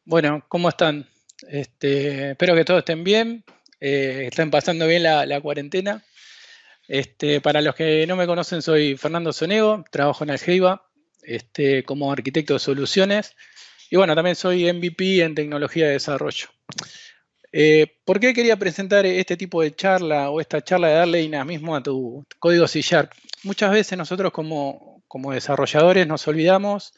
Bueno, ¿cómo están? Espero que todos estén bien, estén pasando bien la cuarentena. Para los que no me conocen, soy Fernando Sonego, trabajo en Algeiva como arquitecto de soluciones y bueno, también soy MVP en tecnología de desarrollo. ¿Por qué quería presentar este tipo de charla o esta charla de darle dinamismo a tu código C#? Muchas veces nosotros como desarrolladores nos olvidamos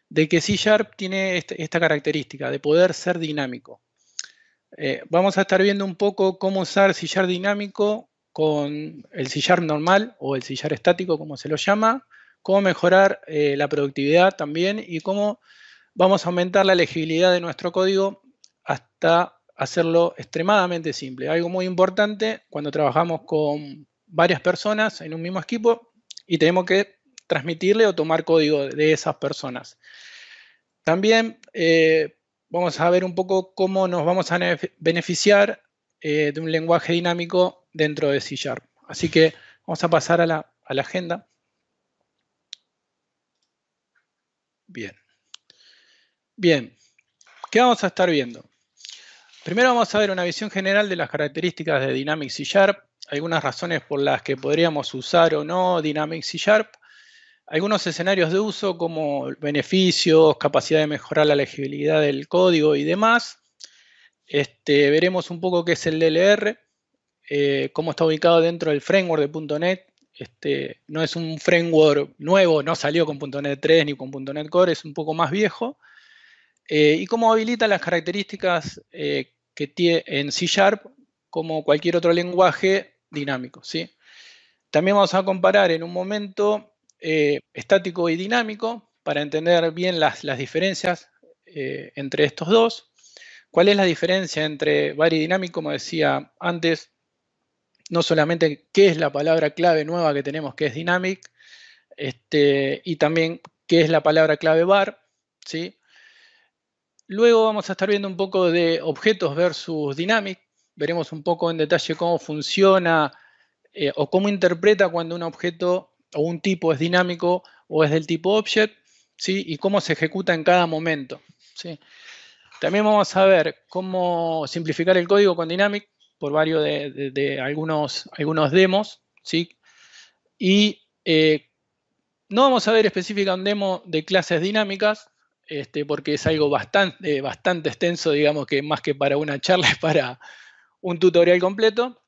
de que C# tiene esta característica de poder ser dinámico. Vamos a estar viendo un poco cómo usar C# dinámico con el C# normal o el C# estático, como se lo llama, cómo mejorar la productividad también y cómo vamos a aumentar la legibilidad de nuestro código hasta hacerlo extremadamente simple. Algo muy importante cuando trabajamos con varias personas en un mismo equipo y tenemos que transmitirle o tomar código de esas personas. También vamos a ver un poco cómo nos vamos a beneficiar de un lenguaje dinámico dentro de C#. Así que vamos a pasar a la agenda. Bien. Bien, ¿qué vamos a estar viendo? Primero vamos a ver una visión general de las características de Dynamic C#, algunas razones por las que podríamos usar o no Dynamic C#, algunos escenarios de uso como beneficios, capacidad de mejorar la legibilidad del código y demás. Veremos un poco qué es el DLR, cómo está ubicado dentro del framework de .NET. No es un framework nuevo, no salió con .NET 3 ni con .NET Core, es un poco más viejo. Y cómo habilita las características que tiene en C# como cualquier otro lenguaje dinámico, ¿sí? También vamos a comparar en un momento estático y dinámico para entender bien las diferencias entre estos dos. ¿Cuál es la diferencia entre var y dinámico? Como decía antes, no solamente qué es la palabra clave nueva que tenemos, que es dynamic, y también qué es la palabra clave var, ¿sí? Luego vamos a estar viendo un poco de objetos versus dynamic. Veremos un poco en detalle cómo funciona o cómo interpreta cuando un objeto o un tipo es dinámico o es del tipo object, ¿sí? Y cómo se ejecuta en cada momento, ¿sí? También vamos a ver cómo simplificar el código con Dynamic por varios de algunos demos, ¿sí? Y no vamos a ver específica un demo de clases dinámicas, porque es algo bastante extenso, digamos que más que para una charla es para un tutorial completo.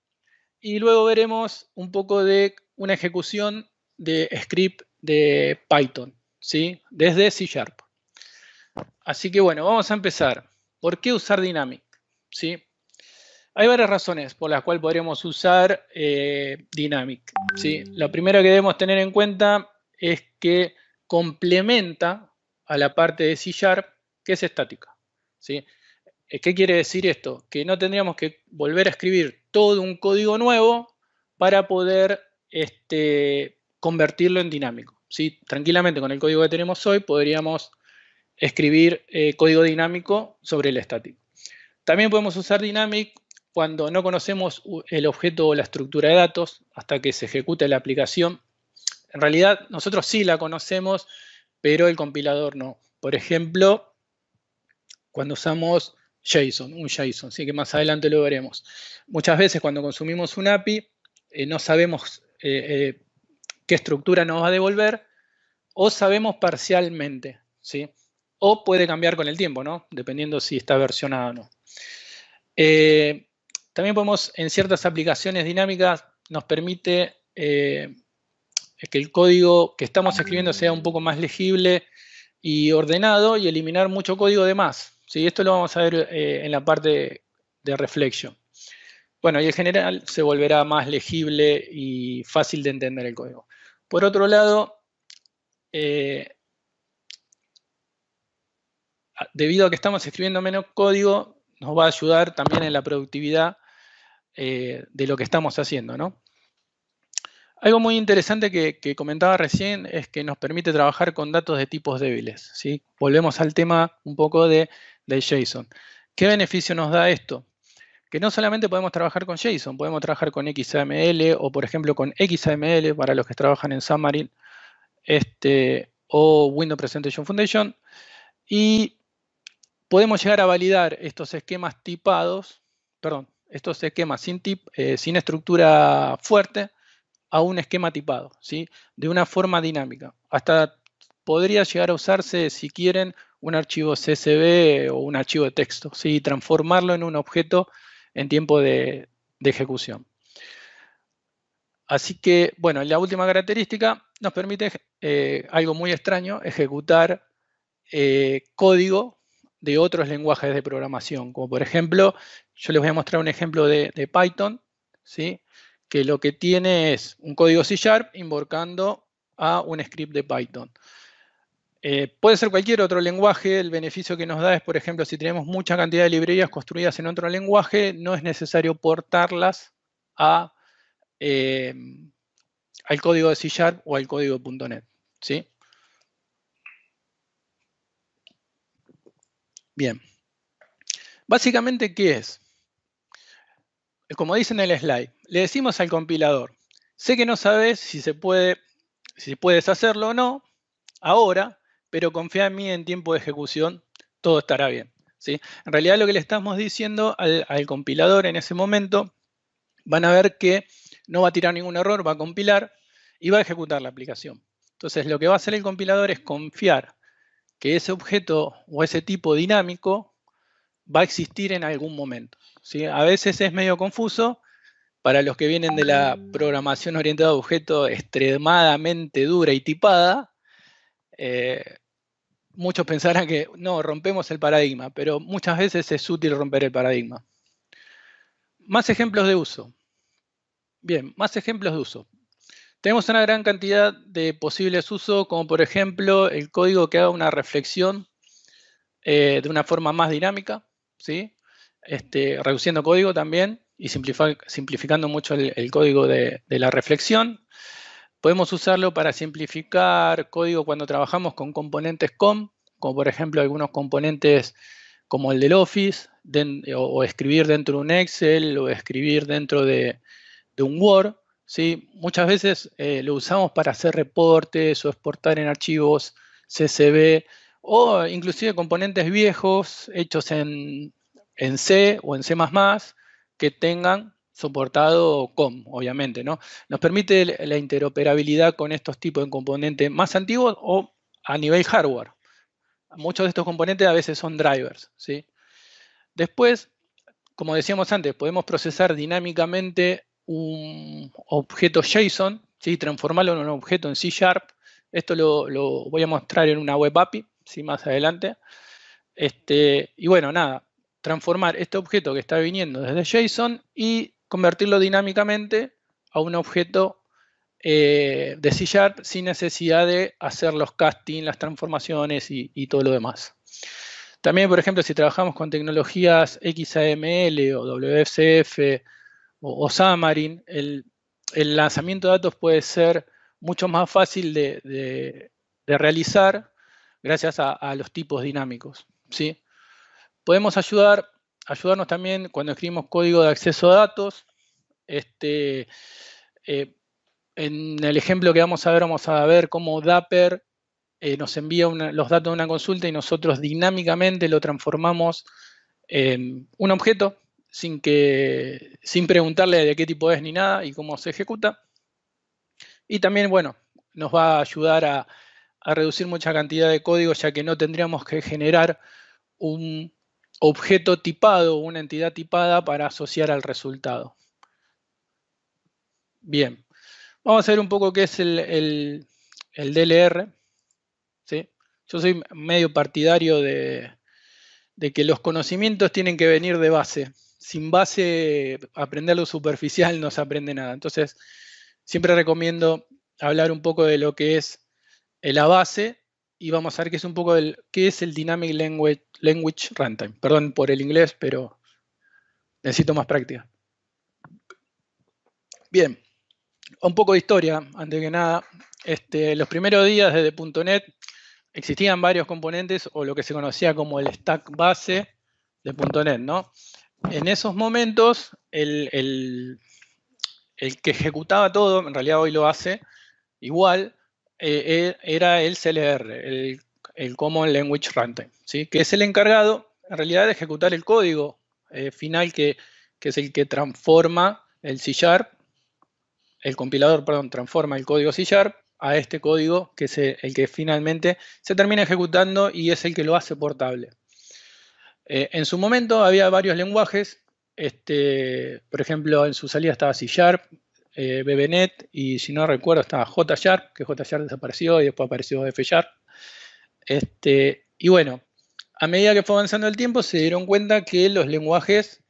Y luego veremos un poco de una ejecución de script de Python, ¿sí? Desde C#. Así que bueno, vamos a empezar. ¿Por qué usar Dynamic? ¿Sí? Hay varias razones por las cuales podríamos usar Dynamic, ¿sí? La primera que debemos tener en cuenta es que complementa a la parte de C# que es estática, ¿sí? ¿Qué quiere decir esto? Que no tendríamos que volver a escribir todo un código nuevo para poder convertirlo en dinámico, ¿sí? Tranquilamente con el código que tenemos hoy podríamos escribir código dinámico sobre el estático. También podemos usar Dynamic cuando no conocemos el objeto o la estructura de datos hasta que se ejecute la aplicación. En realidad nosotros sí la conocemos, pero el compilador no. Por ejemplo, cuando usamos JSON, un JSON, sí que más adelante lo veremos. Muchas veces cuando consumimos un API no sabemos qué estructura nos va a devolver o sabemos parcialmente, ¿sí? O puede cambiar con el tiempo, ¿no? Dependiendo si está versionado o no. También podemos, en ciertas aplicaciones dinámicas, nos permite que el código que estamos escribiendo sea un poco más legible y ordenado y eliminar mucho código de más, ¿sí? Esto lo vamos a ver en la parte de reflection. Bueno, y en general se volverá más legible y fácil de entender el código. Por otro lado, debido a que estamos escribiendo menos código, nos va a ayudar también en la productividad de lo que estamos haciendo, ¿no? Algo muy interesante que comentaba recién es que nos permite trabajar con datos de tipos débiles, ¿sí? Volvemos al tema un poco de JSON. ¿Qué beneficio nos da esto? Que no solamente podemos trabajar con JSON, podemos trabajar con XAML o, por ejemplo, con XAML para los que trabajan en Xamarin o Windows Presentation Foundation. Y podemos llegar a validar estos esquemas tipados, estos esquemas sin estructura fuerte a un esquema tipado, ¿sí? De una forma dinámica. Hasta podría llegar a usarse, si quieren, un archivo CSV o un archivo de texto, ¿sí? Transformarlo en un objeto en tiempo de ejecución. Así que, bueno, la última característica nos permite algo muy extraño, ejecutar código de otros lenguajes de programación, como por ejemplo, yo les voy a mostrar un ejemplo de Python, ¿sí? Que lo que tiene es un código C# invocando a un script de Python. Puede ser cualquier otro lenguaje, el beneficio que nos da es, por ejemplo, si tenemos mucha cantidad de librerías construidas en otro lenguaje, no es necesario portarlas al código de C# o al código de .NET, ¿sí? Bien. Básicamente, ¿qué es? Como dice en el slide, le decimos al compilador, sé que no sabes si puedes hacerlo o no ahora, pero confía en mí, en tiempo de ejecución, todo estará bien, ¿sí? En realidad lo que le estamos diciendo al compilador en ese momento, van a ver que no va a tirar ningún error, va a compilar y va a ejecutar la aplicación. Entonces lo que va a hacer el compilador es confiar que ese objeto o ese tipo dinámico va a existir en algún momento, ¿sí? A veces es medio confuso para los que vienen de la programación orientada a objetos extremadamente dura y tipada. Muchos pensarán que no, rompemos el paradigma, pero muchas veces es útil romper el paradigma. Más ejemplos de uso. Bien, más ejemplos de uso. Tenemos una gran cantidad de posibles usos, como por ejemplo el código que haga una reflexión de una forma más dinámica, ¿sí? Reduciendo código también y simplificando mucho el código de la reflexión. Podemos usarlo para simplificar código cuando trabajamos con componentes COM, como por ejemplo algunos componentes como el del Office, o escribir dentro de un Excel, o escribir dentro de un Word, ¿sí? Muchas veces lo usamos para hacer reportes o exportar en archivos CSV, o inclusive componentes viejos hechos en C o en C++, que tengan soportado COM, obviamente, ¿no? Nos permite la interoperabilidad con estos tipos de componentes más antiguos o a nivel hardware. Muchos de estos componentes a veces son drivers, ¿sí? Después, como decíamos antes, podemos procesar dinámicamente un objeto JSON, ¿sí? Transformarlo en un objeto en C#. Esto lo voy a mostrar en una web API, ¿sí? Más adelante. Y bueno, nada, transformar este objeto que está viniendo desde JSON y convertirlo dinámicamente a un objeto de C# sin necesidad de hacer los casting, las transformaciones y todo lo demás. También, por ejemplo, si trabajamos con tecnologías XAML o WCF o Xamarin, el lanzamiento de datos puede ser mucho más fácil de realizar gracias a los tipos dinámicos, ¿sí? Podemos ayudarnos también cuando escribimos código de acceso a datos. En el ejemplo que vamos a ver cómo Dapper nos envía los datos de una consulta y nosotros dinámicamente lo transformamos en un objeto sin preguntarle de qué tipo es ni nada y cómo se ejecuta. Y también, bueno, nos va a ayudar a reducir mucha cantidad de código, ya que no tendríamos que generar un objeto tipado, una entidad tipada para asociar al resultado. Bien, vamos a ver un poco qué es el DLR. ¿Sí? Yo soy medio partidario de que los conocimientos tienen que venir de base. Sin base, aprender lo superficial no se aprende nada. Entonces, siempre recomiendo hablar un poco de lo que es la base y vamos a ver qué es un poco qué es el Dynamic Language Runtime. Perdón por el inglés, pero necesito más práctica. Bien, un poco de historia, antes que nada. Los primeros días desde .NET existían varios componentes o lo que se conocía como el stack base de .NET, ¿no? En esos momentos, el que ejecutaba todo, en realidad hoy lo hace igual, era el CLR, el Common Language Runtime, ¿sí? Que es el encargado, en realidad ejecutar el código final que es el que transforma el C#, el compilador, perdón, transforma el código C# a este código que es el que finalmente se termina ejecutando y es el que lo hace portable. En su momento había varios lenguajes, por ejemplo, en su salida estaba C#, BBNet y si no recuerdo estaba J#, que J# desapareció y después apareció F#. Y bueno, a medida que fue avanzando el tiempo se dieron cuenta que los lenguajes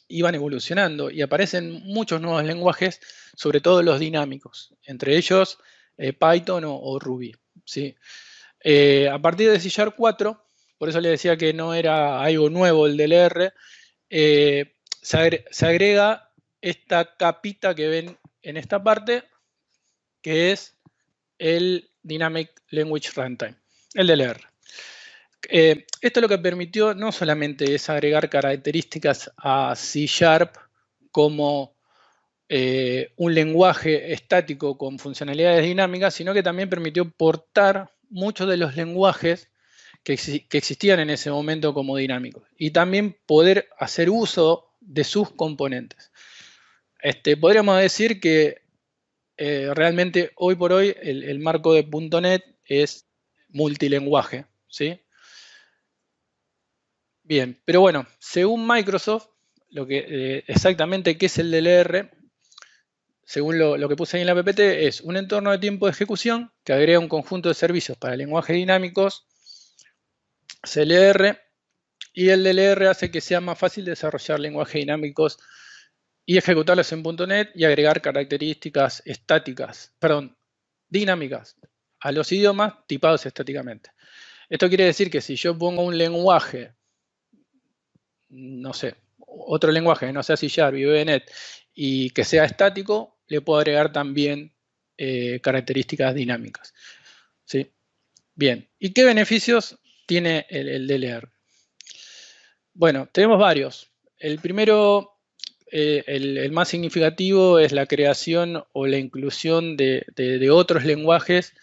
iban evolucionando y aparecen muchos nuevos lenguajes, sobre todo los dinámicos, entre ellos Python o Ruby. ¿Sí? A partir de C#4, por eso le decía que no era algo nuevo el DLR, se agrega esta capita que ven en esta parte, que es el Dynamic Language Runtime, el DLR. Esto lo que permitió no solamente es agregar características a C# como un lenguaje estático con funcionalidades dinámicas, sino que también permitió portar muchos de los lenguajes que existían en ese momento como dinámicos y también poder hacer uso de sus componentes. Podríamos decir que realmente hoy por hoy el marco de .NET es multilenguaje, ¿sí? Bien, pero bueno, según Microsoft, exactamente qué es el DLR, según lo que puse ahí en la PPT, es un entorno de tiempo de ejecución que agrega un conjunto de servicios para lenguajes dinámicos, CLR, y el DLR hace que sea más fácil desarrollar lenguajes dinámicos y ejecutarlos en .NET y agregar características dinámicas a los idiomas tipados estáticamente. Esto quiere decir que si yo pongo un lenguaje, no sé, otro lenguaje que no sea C# y BBNet y que sea estático, le puedo agregar también características dinámicas. ¿Sí? Bien, ¿y qué beneficios tiene el DLR? Bueno, tenemos varios. El primero, el más significativo, es la creación o la inclusión de otros lenguajes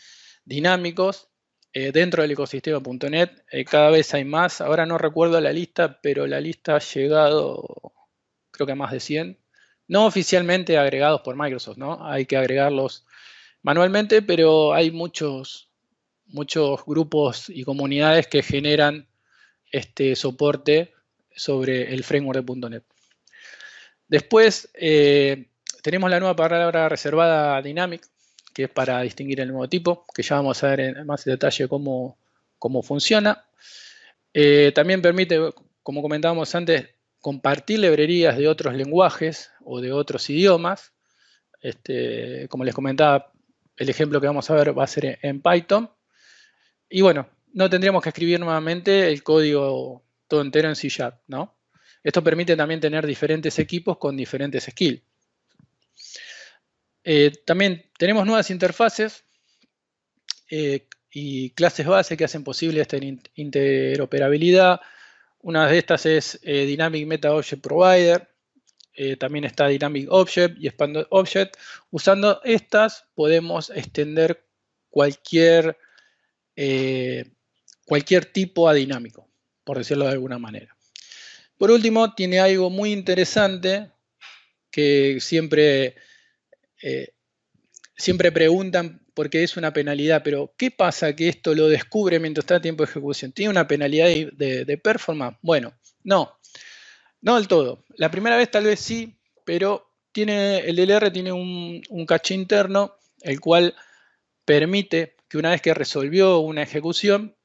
dinámicos dentro del ecosistema .NET. Cada vez hay más. Ahora no recuerdo la lista, pero la lista ha llegado, creo que a más de 100. No oficialmente agregados por Microsoft, ¿no? Hay que agregarlos manualmente, pero hay muchos grupos y comunidades que generan este soporte sobre el framework de .NET. Después tenemos la nueva palabra reservada Dynamic, que es para distinguir el nuevo tipo, que ya vamos a ver en más detalle cómo funciona. También permite, como comentábamos antes, compartir librerías de otros lenguajes o de otros idiomas. Como les comentaba, el ejemplo que vamos a ver va a ser en Python. Y bueno, no tendríamos que escribir nuevamente el código todo entero en C#, ¿no? Esto permite también tener diferentes equipos con diferentes skills. También tenemos nuevas interfaces y clases base que hacen posible esta interoperabilidad. Una de estas es Dynamic Meta Object Provider. También está Dynamic Object y Expanded Object. Usando estas podemos extender cualquier tipo a dinámico, por decirlo de alguna manera. Por último, tiene algo muy interesante que siempre preguntan porque es una penalidad, pero ¿qué pasa que esto lo descubre mientras está a tiempo de ejecución? ¿Tiene una penalidad de performance? Bueno, no del todo. La primera vez tal vez sí, pero el DLR tiene un caché interno, el cual permite que una vez que resolvió una ejecución,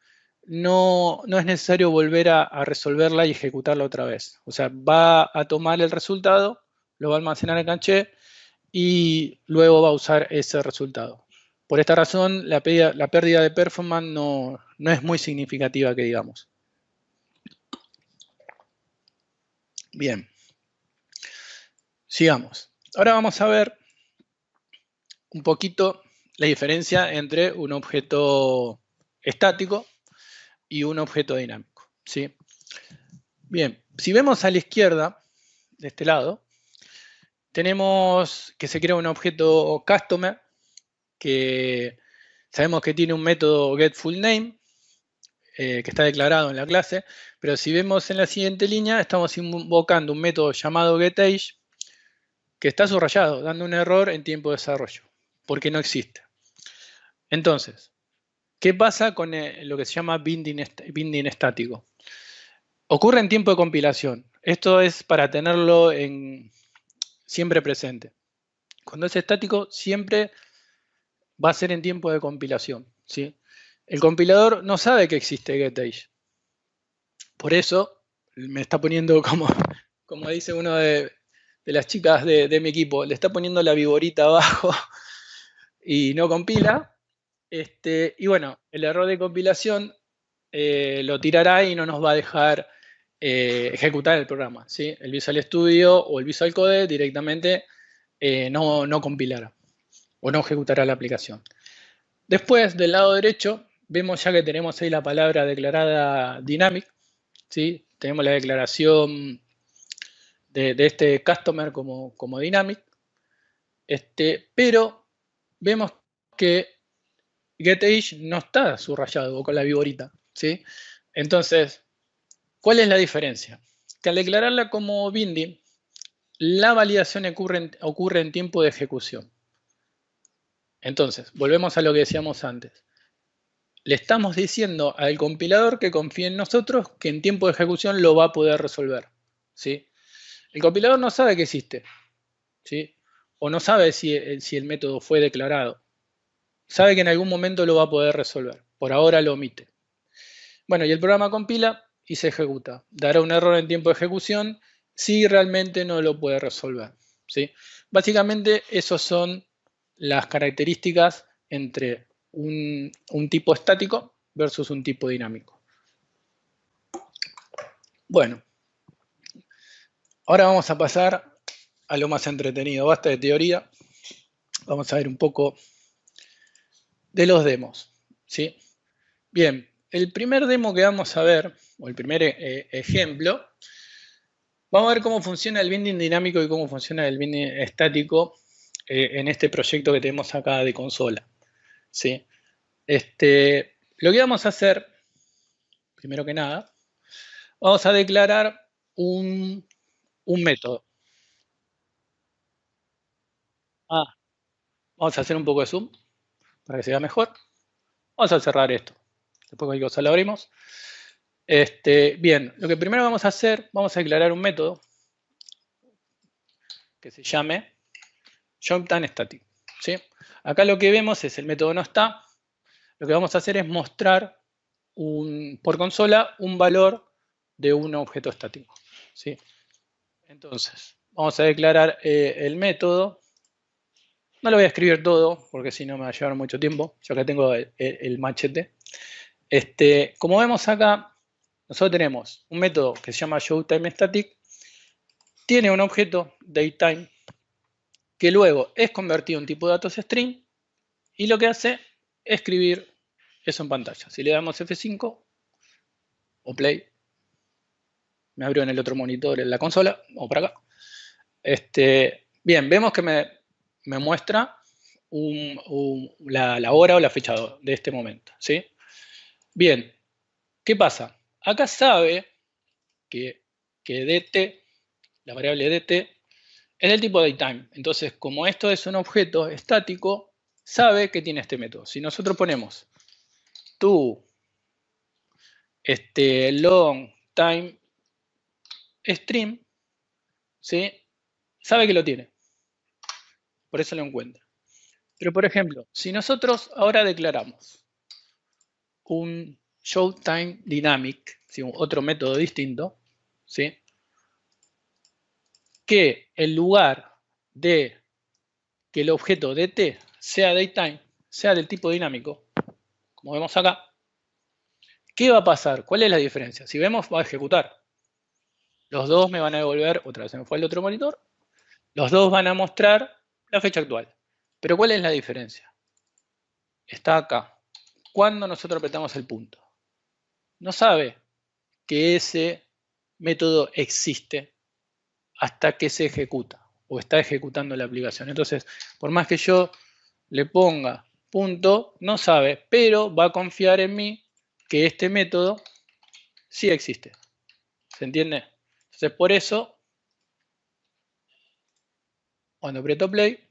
no es necesario volver a resolverla y ejecutarla otra vez. O sea, va a tomar el resultado, lo va a almacenar en caché y luego va a usar ese resultado. Por esta razón, la pérdida de performance no es muy significativa, que digamos. Bien. Sigamos. Ahora vamos a ver un poquito la diferencia entre un objeto estático y un objeto dinámico. ¿Sí? Bien, si vemos a la izquierda, de este lado, tenemos que se crea un objeto customer que sabemos que tiene un método getFullName. que está declarado en la clase, pero si vemos en la siguiente línea, estamos invocando un método llamado getAge que está subrayado, dando un error en tiempo de desarrollo, porque no existe. Entonces, ¿qué pasa con lo que se llama binding estático? Ocurre en tiempo de compilación. Esto es para tenerlo siempre presente. Cuando es estático, siempre va a ser en tiempo de compilación, ¿sí? El compilador no sabe que existe getAge. Por eso me está poniendo, como dice uno de las chicas de mi equipo, le está poniendo la viborita abajo y no compila. Y bueno, el error de compilación lo tirará y no nos va a dejar ejecutar el programa, ¿sí? El Visual Studio o el Visual Code directamente no compilará o no ejecutará la aplicación. Después, del lado derecho, vemos ya que tenemos ahí la palabra declarada dynamic, ¿sí? Tenemos la declaración de este customer como dynamic, pero vemos que getAge no está subrayado con la viborita, ¿sí? Entonces, ¿cuál es la diferencia? Que al declararla como binding, la validación ocurre en tiempo de ejecución. Entonces, volvemos a lo que decíamos antes. Le estamos diciendo al compilador que confíe en nosotros, que en tiempo de ejecución lo va a poder resolver, ¿sí? El compilador no sabe que existe, ¿sí? O no sabe si el método fue declarado. Sabe que en algún momento lo va a poder resolver. Por ahora lo omite. Bueno, y el programa compila y se ejecuta. Dará un error en tiempo de ejecución si realmente no lo puede resolver, ¿sí? Básicamente, esas son las características entre un tipo estático versus un tipo dinámico. Bueno, ahora vamos a pasar a lo más entretenido. Basta de teoría. Vamos a ver un poco de los demos, ¿sí? Bien, el primer demo que vamos a ver, o el primer ejemplo, vamos a ver cómo funciona el binding dinámico y cómo funciona el binding estático en este proyecto que tenemos acá de consola, ¿sí? Lo que vamos a hacer, primero que nada, vamos a declarar un método. Vamos a hacer un poco de zoom para que se vea mejor. Vamos a cerrar esto. Después cualquier cosa lo abrimos. Bien, lo que primero vamos a hacer, vamos a declarar un método que se llame JobTimeStatic, ¿sí? Acá lo que vemos es el método no está. Lo que vamos a hacer es mostrar por consola un valor de un objeto estático, ¿sí? Entonces, vamos a declarar el método. No lo voy a escribir todo porque si no me va a llevar mucho tiempo. Yo acá tengo el machete. Como vemos acá, nosotros tenemos un método que se llama showTimeStatic, tiene un objeto datetime que luego es convertido en tipo de datos string y lo que hace es escribir eso en pantalla. Si le damos F5 o play, me abrió en el otro monitor en la consola, o para acá. Bien, vemos que me muestra la hora o la fecha de este momento, ¿sí? Bien, ¿qué pasa? Acá sabe que dt, la variable dt, es del tipo datetime. Entonces, como esto es un objeto estático, sabe que tiene este método. Si nosotros ponemos to long time stream, ¿sí? Sabe que lo tiene. Por eso lo encuentra. Pero, por ejemplo, si nosotros ahora declaramos un showTime dynamic, ¿sí? Otro método distinto, ¿sí? Que en lugar de que el objeto dt sea datetime, sea del tipo dinámico, como vemos acá, ¿qué va a pasar? ¿Cuál es la diferencia? Si vemos, va a ejecutar. Los dos me van a devolver, otra vez se me fue el otro monitor, los dos van a mostrar la fecha actual. Pero ¿cuál es la diferencia? Está acá. Cuando nosotros apretamos el punto, no sabe que ese método existe hasta que se ejecuta o está ejecutando la aplicación. Entonces, por más que yo le ponga punto, no sabe, pero va a confiar en mí que este método sí existe. ¿Se entiende? Entonces, por eso, cuando aprieto play,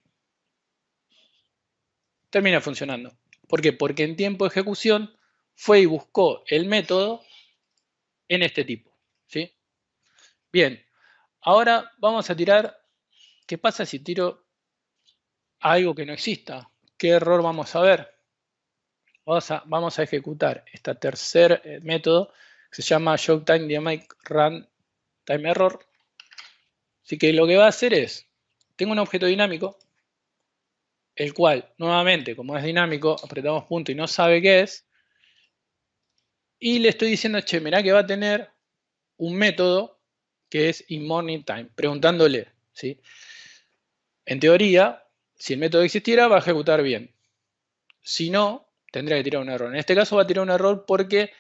termina funcionando. ¿Por qué? Porque en tiempo de ejecución fue y buscó el método en este tipo. ¿Sí? Bien, ahora vamos a tirar. ¿Qué pasa si tiro algo que no exista? ¿Qué error vamos a ver? Vamos a ejecutar este tercer método que se llama showTime run time error. Así que lo que va a hacer es, tengo un objeto dinámico, el cual, nuevamente, como es dinámico, apretamos punto y no sabe qué es, y le estoy diciendo, che, mirá que va a tener un método que es inMorningTime, preguntándole, ¿sí? En teoría, si el método existiera, va a ejecutar bien. Si no, tendría que tirar un error. En este caso va a tirar un error porque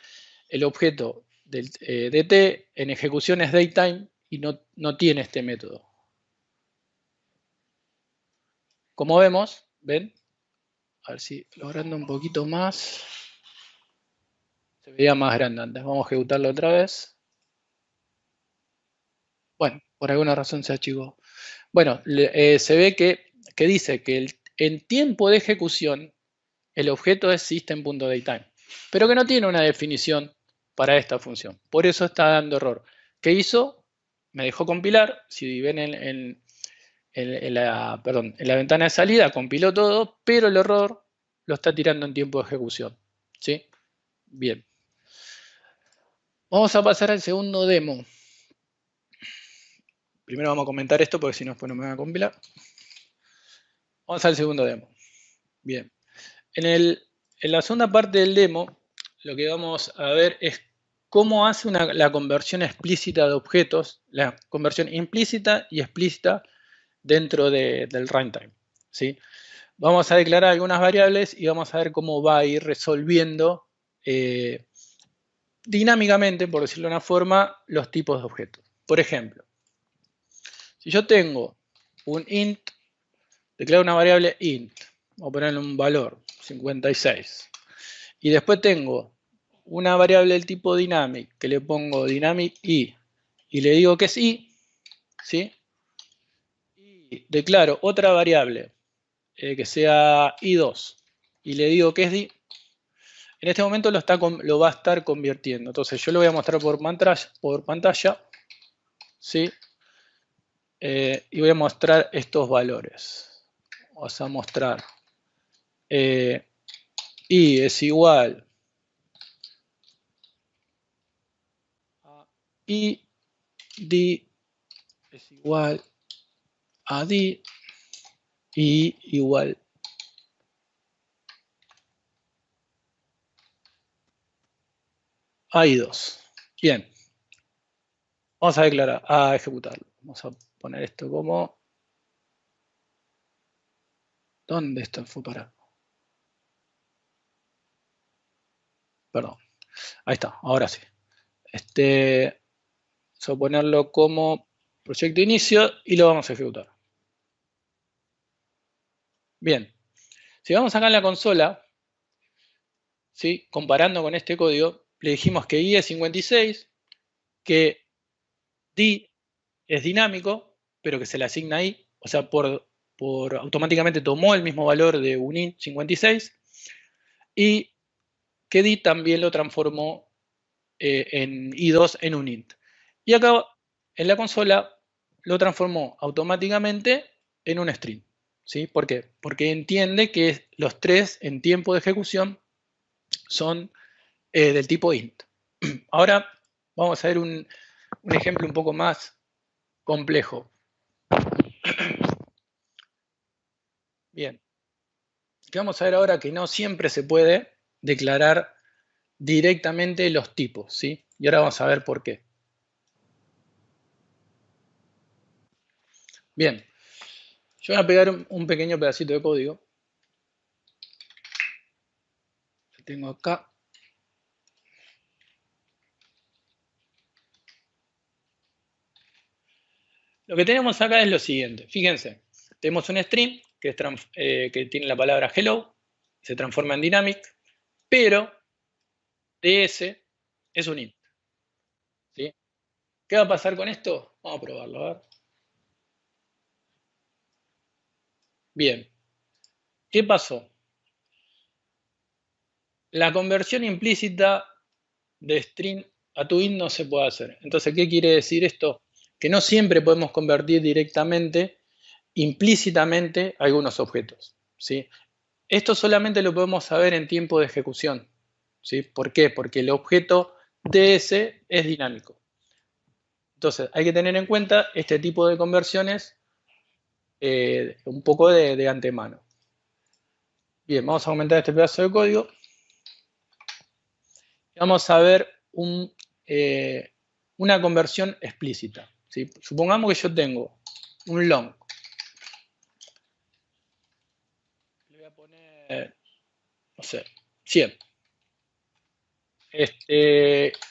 el objeto del DT en ejecución es datetime y no tiene este método. Como vemos, ¿ven? A ver si logrando un poquito más. Se veía más grande antes. Vamos a ejecutarlo otra vez. Bueno, por alguna razón se achicó. Bueno, se ve que dice que en tiempo de ejecución el objeto es system.datetime, pero que no tiene una definición para esta función. Por eso está dando error. ¿Qué hizo? Me dejó compilar. Si ven en la ventana de salida, compiló todo, pero el error lo está tirando en tiempo de ejecución. ¿Sí? Bien. Vamos a pasar al segundo demo. Primero vamos a comentar esto porque si no, después no me van a compilar. Vamos al segundo demo. Bien. En la segunda parte del demo, lo que vamos a ver es cómo hace la conversión explícita de objetos, la conversión implícita y explícita dentro del runtime. ¿Sí? Vamos a declarar algunas variables y vamos a ver cómo va a ir resolviendo dinámicamente, por decirlo de una forma, los tipos de objetos. Por ejemplo, si yo tengo un int, declaro una variable int, vamos a ponerle un valor, 56. Y después tengo una variable del tipo dynamic, que le pongo dynamic i, y le digo que es i, ¿sí? Y declaro otra variable, que sea i2, y le digo que es di. En este momento lo va a estar convirtiendo. Entonces yo lo voy a mostrar por pantalla, ¿sí? Y voy a mostrar estos valores. Vamos a mostrar i es igual a i, di es igual a di, y igual a i2. Bien. Vamos a ejecutarlo. Vamos a poner esto como... ¿Dónde esto fue para? Perdón. Ahí está, ahora sí. Vamos a ponerlo como proyecto inicio y lo vamos a ejecutar. Bien. Si vamos acá en la consola, ¿sí? Comparando con este código, le dijimos que i es 56, que di es dinámico, pero que se le asigna i, o sea, automáticamente tomó el mismo valor de un int 56, y que di también lo transformó en i2 en un int. Y acá en la consola lo transformó automáticamente en un string. ¿Sí? ¿Por qué? Porque entiende que los tres en tiempo de ejecución son del tipo int. Ahora vamos a ver un ejemplo un poco más complejo. Bien. ¿Qué vamos a ver ahora? Que no siempre se puede declarar directamente los tipos, ¿sí? Y ahora vamos a ver por qué. Bien. Yo voy a pegar un pequeño pedacito de código. Lo tengo acá. Lo que tenemos acá es lo siguiente. Fíjense, tenemos un string que tiene la palabra hello, se transforma en dynamic, pero ds es un int. ¿Sí? ¿Qué va a pasar con esto? Vamos a probarlo, a ver. Bien. ¿Qué pasó? La conversión implícita de string a to int no se puede hacer. Entonces, ¿qué quiere decir esto? Que no siempre podemos convertir directamente, implícitamente, algunos objetos. ¿Sí? Esto solamente lo podemos saber en tiempo de ejecución. ¿Sí? ¿Por qué? Porque el objeto ds es dinámico. Entonces, hay que tener en cuenta este tipo de conversiones un poco de antemano. Bien, vamos a aumentar este pedazo de código. Vamos a ver una conversión explícita. ¿Sí? Supongamos que yo tengo un long. Le voy a poner, no sé, 100.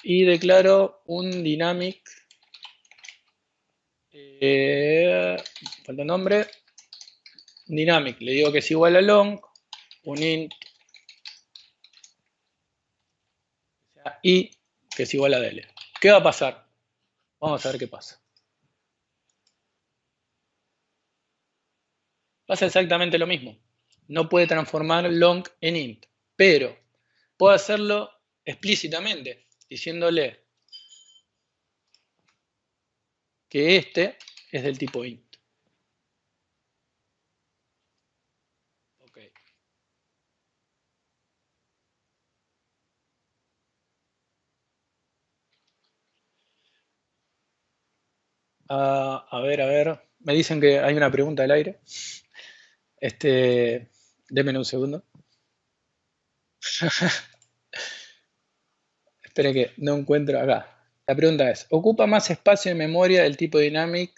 Y declaro un dynamic, falta nombre, dynamic, le digo que es igual a long, un int, y que es igual a dl. ¿Qué va a pasar? Vamos a ver qué pasa. Pasa exactamente lo mismo. No puede transformar long en int, pero puedo hacerlo explícitamente, diciéndole que este es del tipo int. Okay. A ver. Me dicen que hay una pregunta al aire. Denme un segundo. Espere que no encuentro acá. La pregunta es, ¿ocupa más espacio en memoria del tipo dynamic?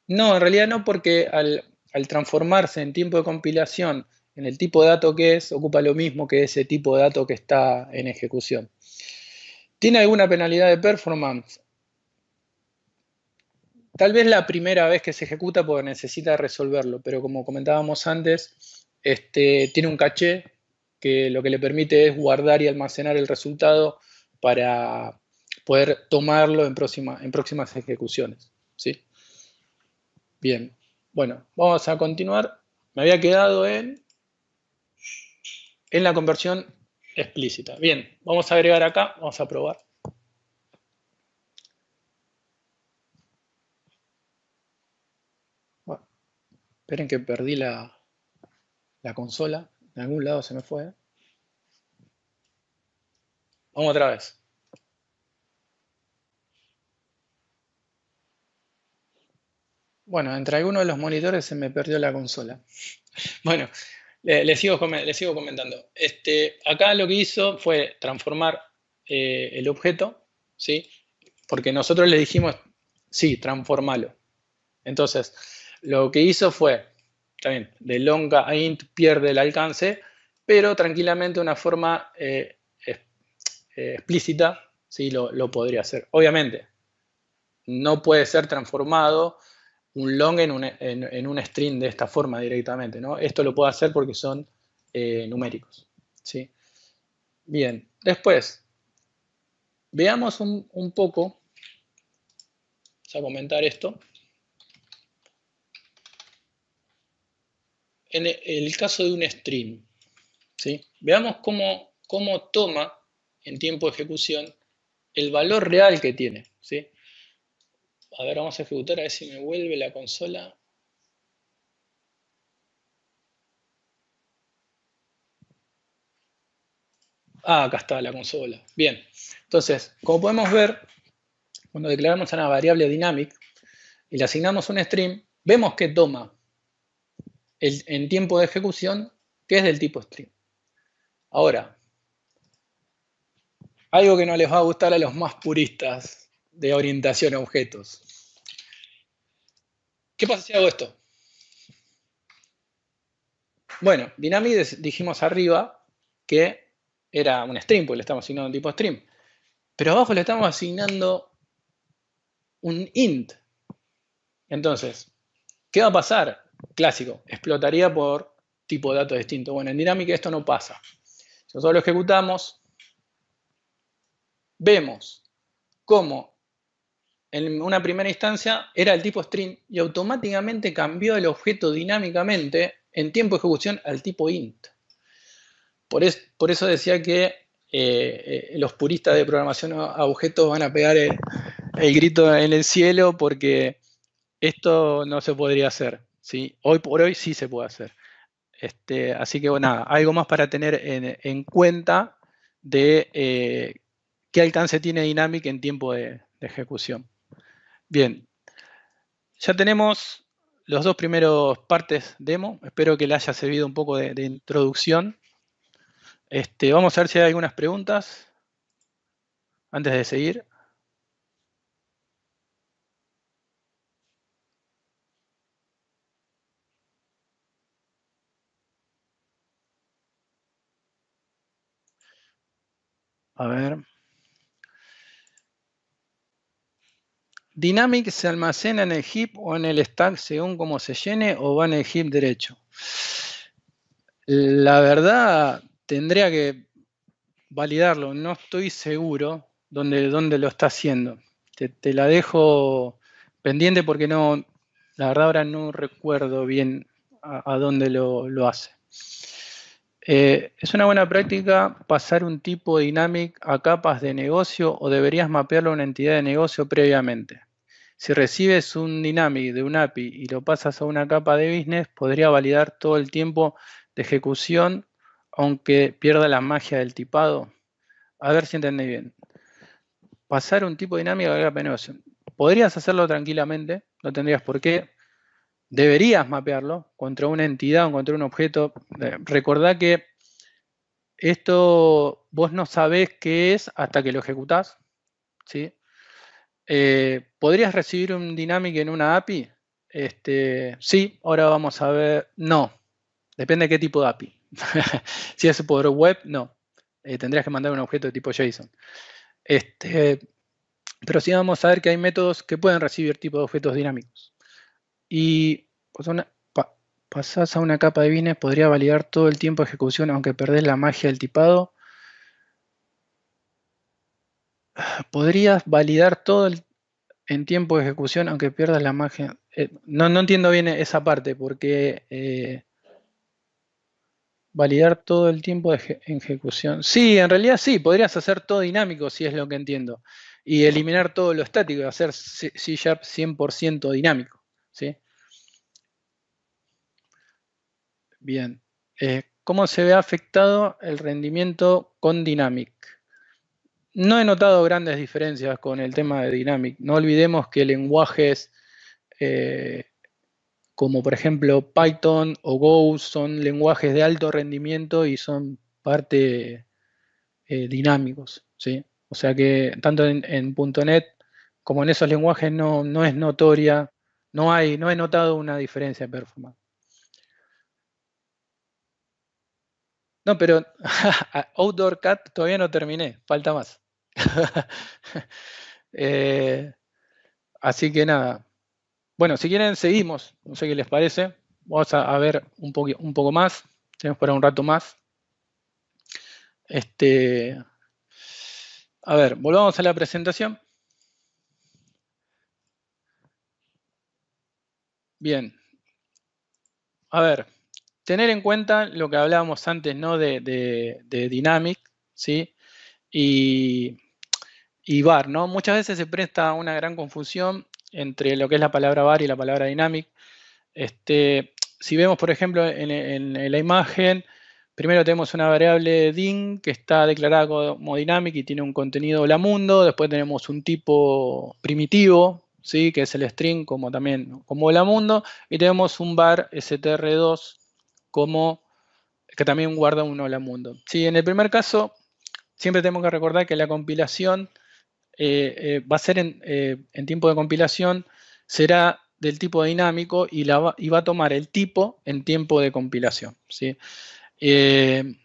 No, en realidad no, porque al transformarse en tiempo de compilación en el tipo de dato que es, ocupa lo mismo que ese tipo de dato que está en ejecución. ¿Tiene alguna penalidad de performance? Tal vez la primera vez que se ejecuta porque necesita resolverlo, pero como comentábamos antes, tiene un caché que lo que le permite es guardar y almacenar el resultado para poder tomarlo en próximas ejecuciones. ¿Sí? Bien, bueno, vamos a continuar. Me había quedado en la conversión explícita. Bien, vamos a agregar acá, vamos a probar. Bueno, esperen que perdí la consola. En algún lado se me fue. Vamos otra vez. Bueno, entre algunos de los monitores se me perdió la consola. Bueno, les sigo comentando. Acá lo que hizo fue transformar el objeto, ¿sí? Porque nosotros le dijimos, sí, transformalo. Entonces, lo que hizo fue, también, de longa a int pierde el alcance, pero tranquilamente de una forma explícita, ¿sí? Lo podría hacer. Obviamente, no puede ser transformado un long en un string de esta forma directamente, ¿no? Esto lo puedo hacer porque son numéricos, ¿sí? Bien, después, veamos un poco, vamos a comentar esto. En el caso de un string, ¿sí? Veamos cómo toma en tiempo de ejecución el valor real que tiene, ¿sí? A ver, vamos a ejecutar a ver si me vuelve la consola. Acá está la consola. Bien, entonces, como podemos ver, cuando declaramos a una variable dynamic y le asignamos un string, vemos que toma en tiempo de ejecución que es del tipo string. Ahora, algo que no les va a gustar a los más puristas de orientación a objetos. ¿Qué pasa si hago esto? Bueno, dynamic dijimos arriba que era un string, porque le estamos asignando un tipo string. Pero abajo le estamos asignando un int. Entonces, ¿qué va a pasar? Clásico, explotaría por tipo de datos distinto. Bueno, en Dynamic esto no pasa. Si nosotros lo ejecutamos, vemos cómo en una primera instancia era el tipo string y automáticamente cambió el objeto dinámicamente en tiempo de ejecución al tipo int. Por eso decía que los puristas de programación a objetos van a pegar el grito en el cielo porque esto no se podría hacer, ¿sí? Hoy por hoy sí se puede hacer. Así que, bueno, nada, algo más para tener en cuenta de qué alcance tiene Dynamic en tiempo de ejecución. Bien, ya tenemos los dos primeros partes demo. Espero que le haya servido un poco de introducción. Vamos a ver si hay algunas preguntas antes de seguir. A ver. Dynamic se almacena en el heap o en el stack según cómo se llene o va en el heap derecho. La verdad, tendría que validarlo. No estoy seguro dónde lo está haciendo. Te la dejo pendiente porque no, la verdad ahora no recuerdo bien a dónde lo hace. ¿Es una buena práctica pasar un tipo dynamic a capas de negocio o deberías mapearlo a una entidad de negocio previamente? Si recibes un dynamic de un API y lo pasas a una capa de business, podría validar todo el tiempo de ejecución, aunque pierda la magia del tipado. A ver si entendí bien. Pasar un tipo dinámico a la capa de negocio. Podrías hacerlo tranquilamente, no tendrías por qué. Deberías mapearlo contra una entidad o contra un objeto. Recordá que esto vos no sabés qué es hasta que lo ejecutás, ¿sí? ¿Podrías recibir un dynamic en una API? Sí, ahora vamos a ver. No, depende de qué tipo de API. Si es por web, no. Tendrías que mandar un objeto de tipo JSON. Pero sí vamos a ver que hay métodos que pueden recibir tipo de objetos dinámicos. Y pues pasás a una capa de business, podría validar todo el tiempo de ejecución, aunque perdés la magia del tipado. Podrías validar todo en tiempo de ejecución, aunque pierdas la magia. No entiendo bien esa parte, porque validar todo el tiempo de ejecución. Sí, en realidad sí, podrías hacer todo dinámico, si es lo que entiendo. Y eliminar todo lo estático y hacer C# 100% dinámico. ¿Sí? Bien. ¿Cómo se ve afectado el rendimiento con Dynamic? No he notado grandes diferencias con el tema de Dynamic. No olvidemos que lenguajes como por ejemplo Python o Go son lenguajes de alto rendimiento y son parte dinámicos, ¿sí? O sea que tanto en .NET como en esos lenguajes no es notoria, no he notado una diferencia de performance. No, pero Outdoor Cat todavía no terminé, falta más. Así que nada. Bueno, si quieren seguimos, no sé qué les parece. Vamos a ver un poco más. Tenemos para un rato más. A ver, volvamos a la presentación. Bien. A ver, tener en cuenta lo que hablábamos antes, ¿no? De Dynamic, ¿sí? Y var, ¿no? Muchas veces se presta una gran confusión entre lo que es la palabra var y la palabra Dynamic. Si vemos, por ejemplo, en la imagen, primero tenemos una variable din que está declarada como dynamic y tiene un contenido hola mundo. Después tenemos un tipo primitivo, ¿sí? Que es el string como también como hola mundo. Y tenemos un var str2 que también guarda un hola mundo. ¿Sí? En el primer caso, siempre tenemos que recordar que la compilación va a ser en tiempo de compilación, será del tipo dinámico y va a tomar el tipo en tiempo de compilación. ¿Sí? En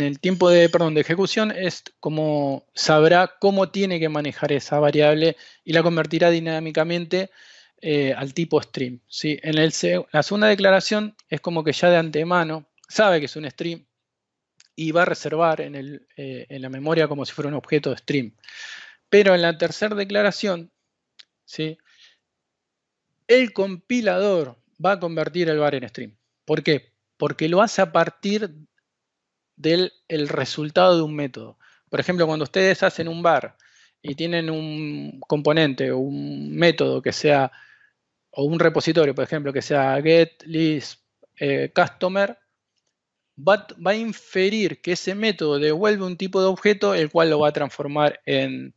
el tiempo de ejecución es como sabrá cómo tiene que manejar esa variable y la convertirá dinámicamente al tipo string. ¿Sí? La segunda declaración es como que ya de antemano sabe que es un string, y va a reservar en la memoria como si fuera un objeto de stream. Pero en la tercera declaración, ¿sí?, el compilador va a convertir el var en stream. ¿Por qué? Porque lo hace a partir del resultado de un método. Por ejemplo, cuando ustedes hacen un var y tienen un componente o un método que sea, o un repositorio, por ejemplo, que sea get list customer, va a inferir que ese método devuelve un tipo de objeto, el cual lo va a transformar en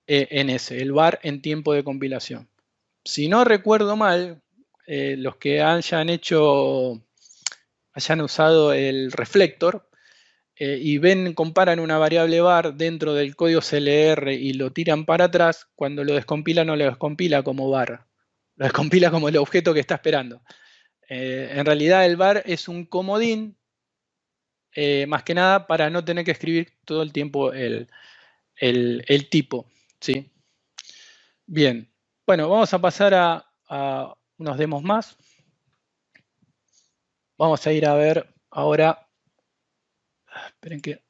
ese, el var en tiempo de compilación. Si no recuerdo mal, los que hayan usado el reflector y comparan una variable var dentro del código CLR y lo tiran para atrás, cuando lo descompila no lo descompila como var, lo descompila como el objeto que está esperando. En realidad el var es un comodín, más que nada para no tener que escribir todo el tiempo el tipo, ¿sí? Bien, bueno, vamos a pasar a unos demos más. Vamos a ir a ver ahora. Esperen que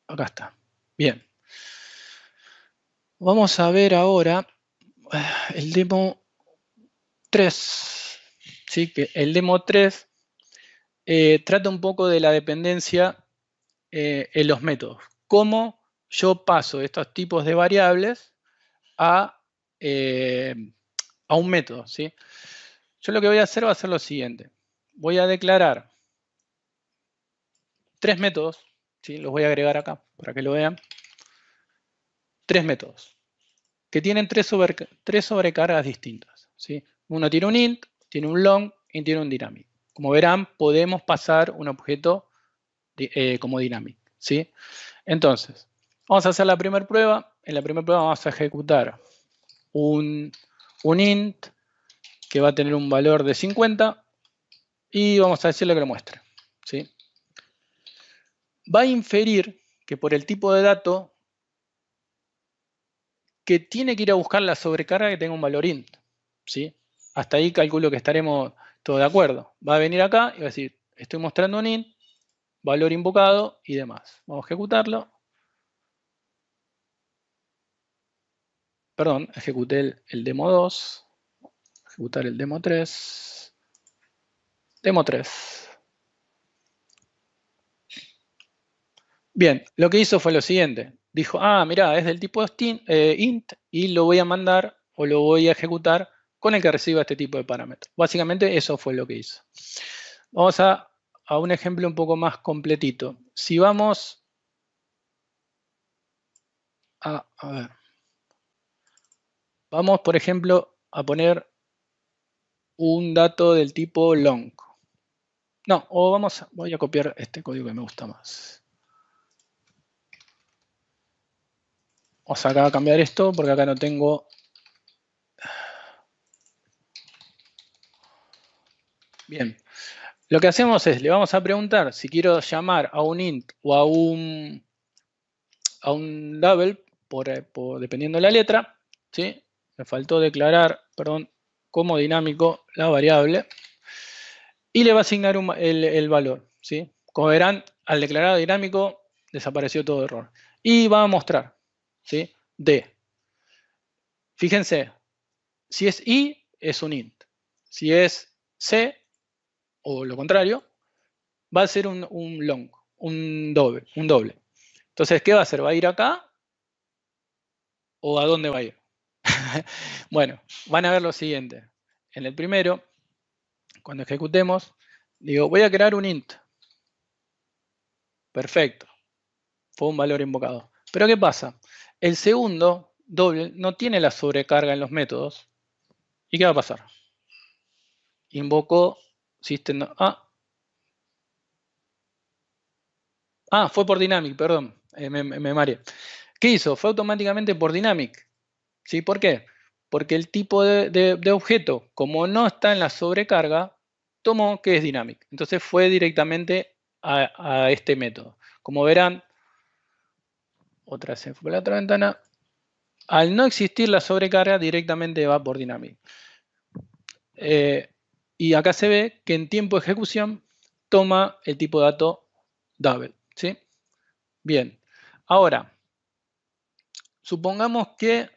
acá está. Bien. Vamos a ver ahora el demo 3. ¿Sí? Que el demo 3 trata un poco de la dependencia en los métodos. Cómo yo paso estos tipos de variables a un método, ¿sí? Yo lo que voy a hacer va a ser lo siguiente. Voy a declarar 3 métodos, ¿sí? Los voy a agregar acá para que lo vean. 3 métodos que tienen 3 sobrecargas distintas, ¿sí? Uno tiene un int, tiene un long y tiene un dynamic. Como verán, podemos pasar un objeto como dynamic, ¿sí? Entonces, vamos a hacer la primera prueba. En la primera prueba vamos a ejecutar un int que va a tener un valor de 50 y vamos a decirle que lo muestre, ¿sí? Va a inferir que por el tipo de dato que tiene que ir a buscar la sobrecarga que tenga un valor int, ¿sí? Hasta ahí calculo que estaremos todos de acuerdo. Va a venir acá y va a decir, estoy mostrando un int, valor invocado y demás. Vamos a ejecutarlo. Perdón, ejecuté el demo 2. Ejecutar el demo 3. Demo 3. Bien, lo que hizo fue lo siguiente. Dijo, mirá, es del tipo int y lo voy a mandar o lo voy a ejecutar con el que reciba este tipo de parámetros. Básicamente eso fue lo que hizo. Vamos a un ejemplo un poco más completito. Si vamos a ver. Vamos, por ejemplo, a poner un dato del tipo long. No, voy a copiar este código que me gusta más. Vamos acá a cambiar esto porque acá no tengo. Bien. Lo que hacemos es, le vamos a preguntar si quiero llamar a un int o a un double, dependiendo de la letra, ¿sí? Me faltó declarar, perdón, como dinámico la variable. Y le va a asignar el valor, ¿sí? Como verán, al declarar dinámico, desapareció todo error. Y va a mostrar, ¿sí? D. Fíjense, si es I, es un int. Si es C, o lo contrario, va a ser un long, un doble. Entonces, ¿qué va a hacer? ¿Va a ir acá? ¿O a dónde va a ir? Bueno, van a ver lo siguiente. En el primero, cuando ejecutemos, digo, voy a crear un int. Perfecto. Fue un valor invocado. Pero ¿qué pasa? El segundo, doble, no tiene la sobrecarga en los métodos. ¿Y qué va a pasar? Invocó system. Fue por dynamic, perdón. Me mareé. ¿Qué hizo? Fue automáticamente por dynamic. ¿Sí? ¿Por qué? Porque el tipo de objeto, como no está en la sobrecarga, tomó que es dynamic. Entonces fue directamente a este método. Como verán, otra vez por la otra ventana, al no existir la sobrecarga, directamente va por dynamic. Y acá se ve que en tiempo de ejecución toma el tipo de dato double, ¿Sí? Bien. Ahora, supongamos que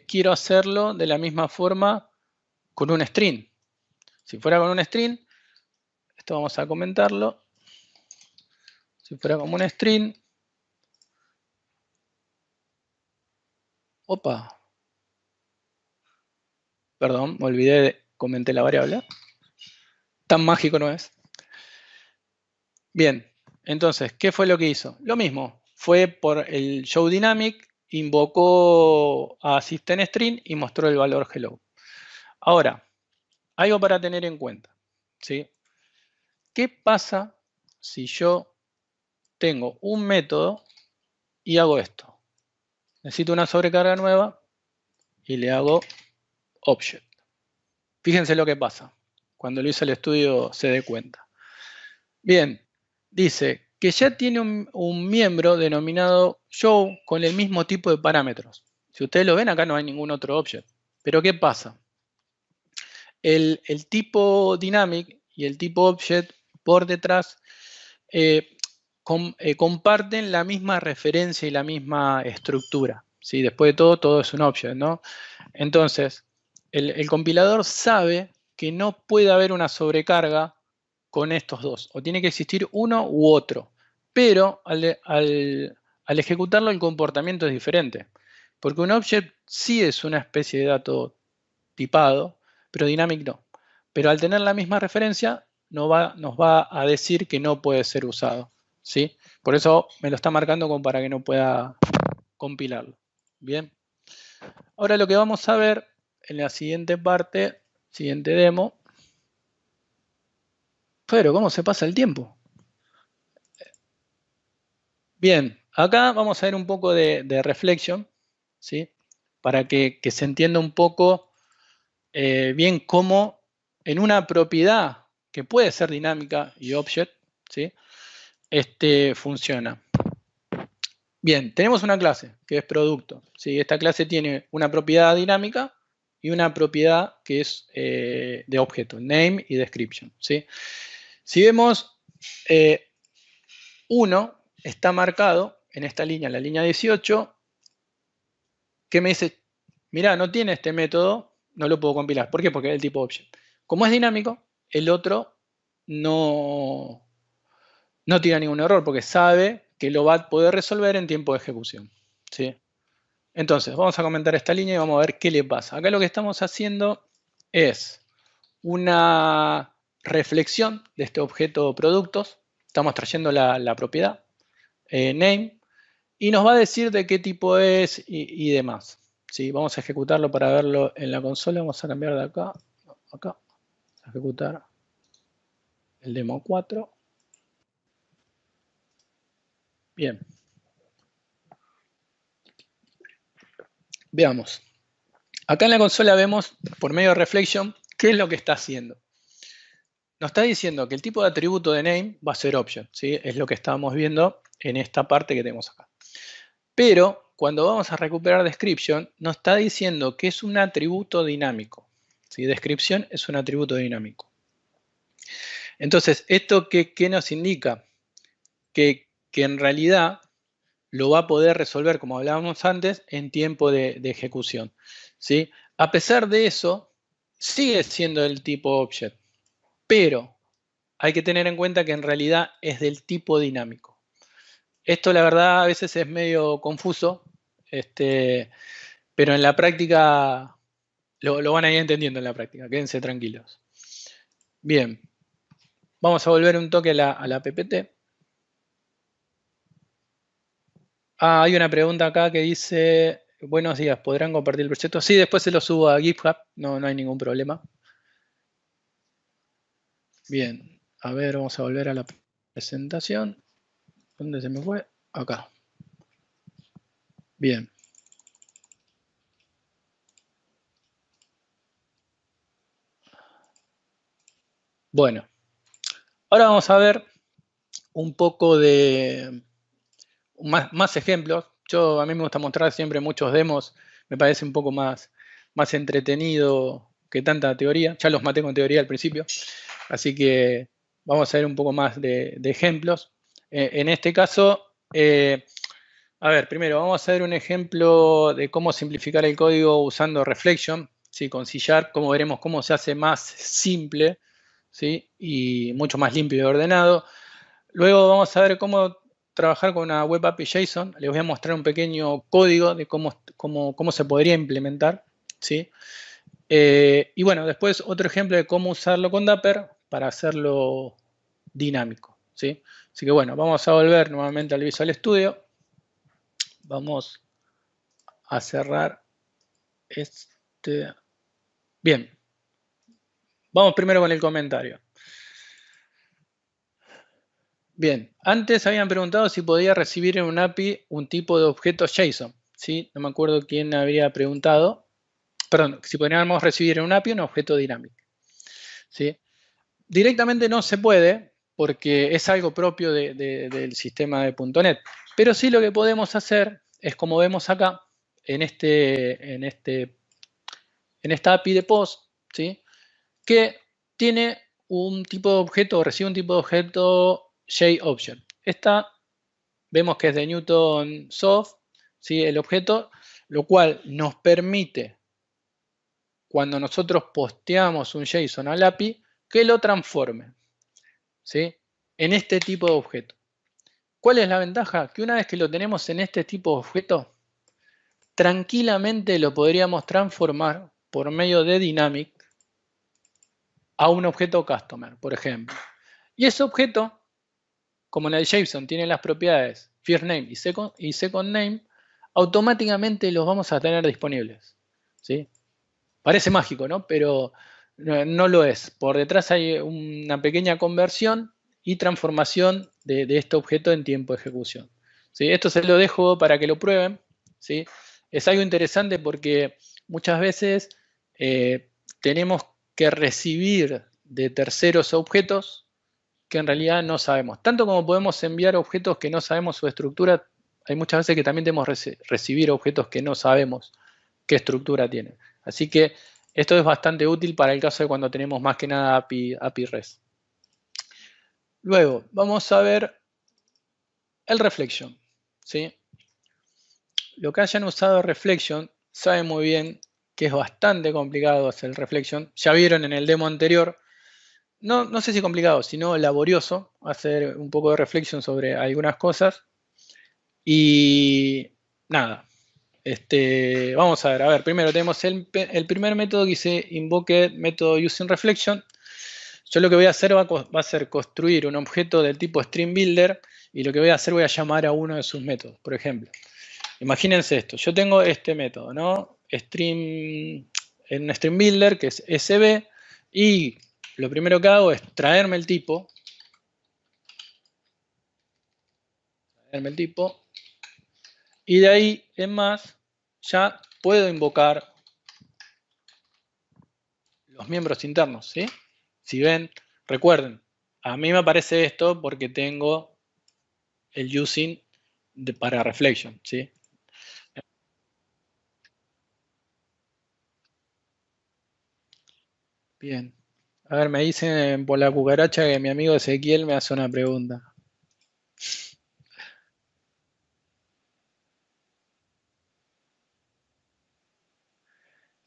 quiero hacerlo de la misma forma con un string. Si fuera con un string, esto vamos a comentarlo. Si fuera como un string, opa, perdón, me olvidé, comenté la variable. Tan mágico no es. Bien, entonces, ¿qué fue lo que hizo? Lo mismo, fue por el showDynamic, invocó a systemString y mostró el valor hello. Ahora, algo para tener en cuenta, ¿sí? ¿Qué pasa si yo tengo un método y hago esto? Necesito una sobrecarga nueva y le hago object. Fíjense lo que pasa. Cuando lo hice el estudio se dé cuenta. Bien, dice que ya tiene un miembro denominado show con el mismo tipo de parámetros. Si ustedes lo ven, acá no hay ningún otro object. Pero ¿qué pasa? El tipo dynamic y el tipo object por detrás comparten la misma referencia y la misma estructura. ¿Sí? Después de todo, todo es un object, ¿no? Entonces, el compilador sabe que no puede haber una sobrecarga con estos dos. O tiene que existir uno u otro. Pero al ejecutarlo el comportamiento es diferente. Porque un object sí es una especie de dato tipado, pero dynamic no. Pero al tener la misma referencia nos va a decir que no puede ser usado. ¿Sí? Por eso me lo está marcando como para que no pueda compilarlo. Bien. Ahora lo que vamos a ver en la siguiente parte, siguiente demo. Pero, ¿cómo se pasa el tiempo? Bien, acá vamos a ver un poco de reflection, ¿sí? Para que se entienda un poco bien cómo en una propiedad que puede ser dinámica y object, ¿sí? Funciona. Bien, tenemos una clase que es producto, ¿sí? Esta clase tiene una propiedad dinámica y una propiedad que es de objeto, name y description, ¿sí? Si vemos 1 está marcado en esta línea, en la línea 18, que me dice, mira, no tiene este método, no lo puedo compilar. ¿Por qué? Porque es del tipo object. Como es dinámico, el otro no tiene ningún error, porque sabe que lo va a poder resolver en tiempo de ejecución. ¿Sí? Entonces, vamos a comentar esta línea y vamos a ver qué le pasa. Acá lo que estamos haciendo es una reflexión de este objeto productos. Estamos trayendo la propiedad, name, y nos va a decir de qué tipo es y demás. ¿Sí? Vamos a ejecutarlo para verlo en la consola. Vamos a cambiar de acá a acá. Vamos a ejecutar el demo 4. Bien. Veamos. Acá en la consola vemos, por medio de reflection, qué es lo que está haciendo. Nos está diciendo que el tipo de atributo de name va a ser object. ¿Sí? Es lo que estábamos viendo en esta parte que tenemos acá. Pero cuando vamos a recuperar description, nos está diciendo que es un atributo dinámico. ¿Sí? Descripción es un atributo dinámico. Entonces, ¿esto qué nos indica? Que en realidad lo va a poder resolver, como hablábamos antes, en tiempo de ejecución. ¿Sí? A pesar de eso, sigue siendo del tipo object, pero hay que tener en cuenta que en realidad es del tipo dinámico. Esto, la verdad, a veces es medio confuso, pero en la práctica lo van a ir entendiendo en la práctica, quédense tranquilos. Bien, vamos a volver un toque a la PPT. Hay una pregunta acá que dice, buenos días, ¿podrán compartir el proyecto? Sí, después se lo subo a GitHub, no hay ningún problema. Bien, a ver, vamos a volver a la presentación. ¿Dónde se me fue? Acá. Bien. Bueno, ahora vamos a ver un poco de más ejemplos. A mí me gusta mostrar siempre muchos demos, me parece un poco más entretenido que tanta teoría. Ya los maté con teoría al principio, así que vamos a ver un poco más de ejemplos. En este caso, a ver, primero vamos a ver un ejemplo de cómo simplificar el código usando Reflection, ¿sí? Con C#, como veremos cómo se hace más simple, ¿sí? Y mucho más limpio y ordenado. Luego vamos a ver cómo trabajar con una Web API JSON. Les voy a mostrar un pequeño código de cómo se podría implementar, ¿sí? Y bueno, después otro ejemplo de cómo usarlo con Dapper para hacerlo dinámico, ¿sí? Así que bueno, vamos a volver nuevamente al Visual Studio. Vamos a cerrar este. Bien, vamos primero con el comentario. Bien, antes habían preguntado si podía recibir en un API un tipo de objeto JSON, ¿sí? No me acuerdo quién habría preguntado. Perdón, si podríamos recibir en un API un objeto dinámico, ¿sí? Directamente no se puede porque es algo propio del sistema de .NET. Pero sí lo que podemos hacer es, como vemos acá, en esta API de POST, ¿sí? Que tiene un tipo de objeto o recibe un tipo de objeto JObject. Esta vemos que es de Newton Soft, ¿sí? El objeto, lo cual nos permite, cuando nosotros posteamos un JSON al API, que lo transforme, ¿sí? En este tipo de objeto. ¿Cuál es la ventaja? Que una vez que lo tenemos en este tipo de objeto, tranquilamente lo podríamos transformar por medio de Dynamic a un objeto customer, por ejemplo. Y ese objeto, como en el JSON tiene las propiedades first name y second name, automáticamente los vamos a tener disponibles, ¿sí? Parece mágico, ¿no? Pero no lo es. Por detrás hay una pequeña conversión y transformación de este objeto en tiempo de ejecución, ¿sí? Esto se lo dejo para que lo prueben, ¿sí? Es algo interesante porque muchas veces tenemos que recibir de terceros objetos que en realidad no sabemos. Tanto como podemos enviar objetos que no sabemos su estructura, hay muchas veces que también tenemos que recibir objetos que no sabemos qué estructura tienen. Así que esto es bastante útil para el caso de cuando tenemos más que nada API REST. Luego, vamos a ver el Reflection, ¿sí? Lo que hayan usado Reflection saben muy bien que es bastante complicado hacer el Reflection. Ya vieron en el demo anterior, no sé si complicado, sino laborioso, hacer un poco de Reflection sobre algunas cosas. Y nada, vamos a ver, primero tenemos el primer método que dice invoke método using reflection. Yo lo que voy a hacer va a ser construir un objeto del tipo stream builder y lo que voy a hacer voy a llamar a uno de sus métodos. Por ejemplo, imagínense esto, yo tengo este método, ¿no? En un stream builder que es sb y lo primero que hago es traerme el tipo, y de ahí en más ya puedo invocar los miembros internos, ¿sí? Si ven, recuerden, a mí me aparece esto porque tengo el using para reflection, ¿sí? Bien. A ver, me dicen por la cucaracha que mi amigo Ezequiel me hace una pregunta.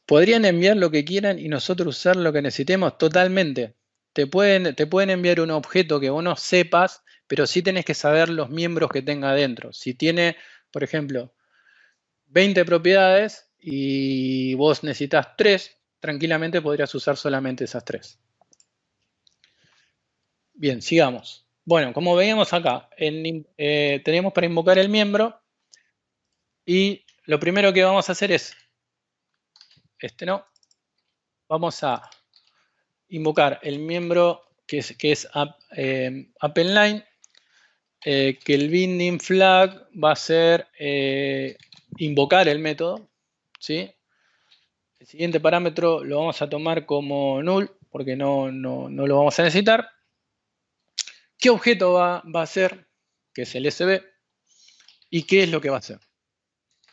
¿Podrían enviar lo que quieran y nosotros usar lo que necesitemos? Totalmente. Te pueden enviar un objeto que vos no sepas, pero sí tenés que saber los miembros que tenga adentro. Si tiene, por ejemplo, 20 propiedades y vos necesitas 3, tranquilamente podrías usar solamente esas 3. Bien, sigamos. Bueno, como veíamos acá, tenemos para invocar el miembro y lo primero que vamos a hacer es, vamos a invocar el miembro que es appendLine, que el binding flag va a ser invocar el método, ¿sí? El siguiente parámetro lo vamos a tomar como null porque no lo vamos a necesitar. ¿Qué objeto va a ser? Que es el SB. ¿Y qué es lo que va a hacer?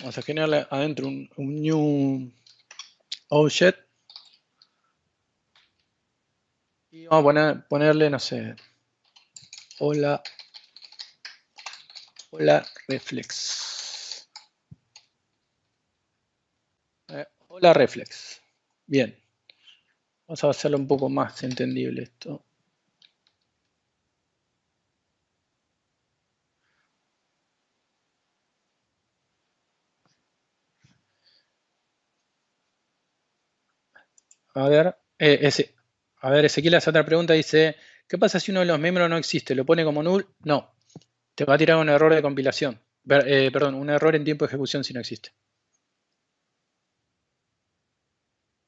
Vamos a generarle adentro un new object. Y vamos a ponerle, no sé, hola Hola, reflex. Hola, reflex. Bien. Vamos a hacerlo un poco más entendible esto. A ver, Ezequiel hace otra pregunta, dice, ¿qué pasa si uno de los miembros no existe? ¿Lo pone como null? No, te va a tirar un error de compilación. Perdón, un error en tiempo de ejecución si no existe.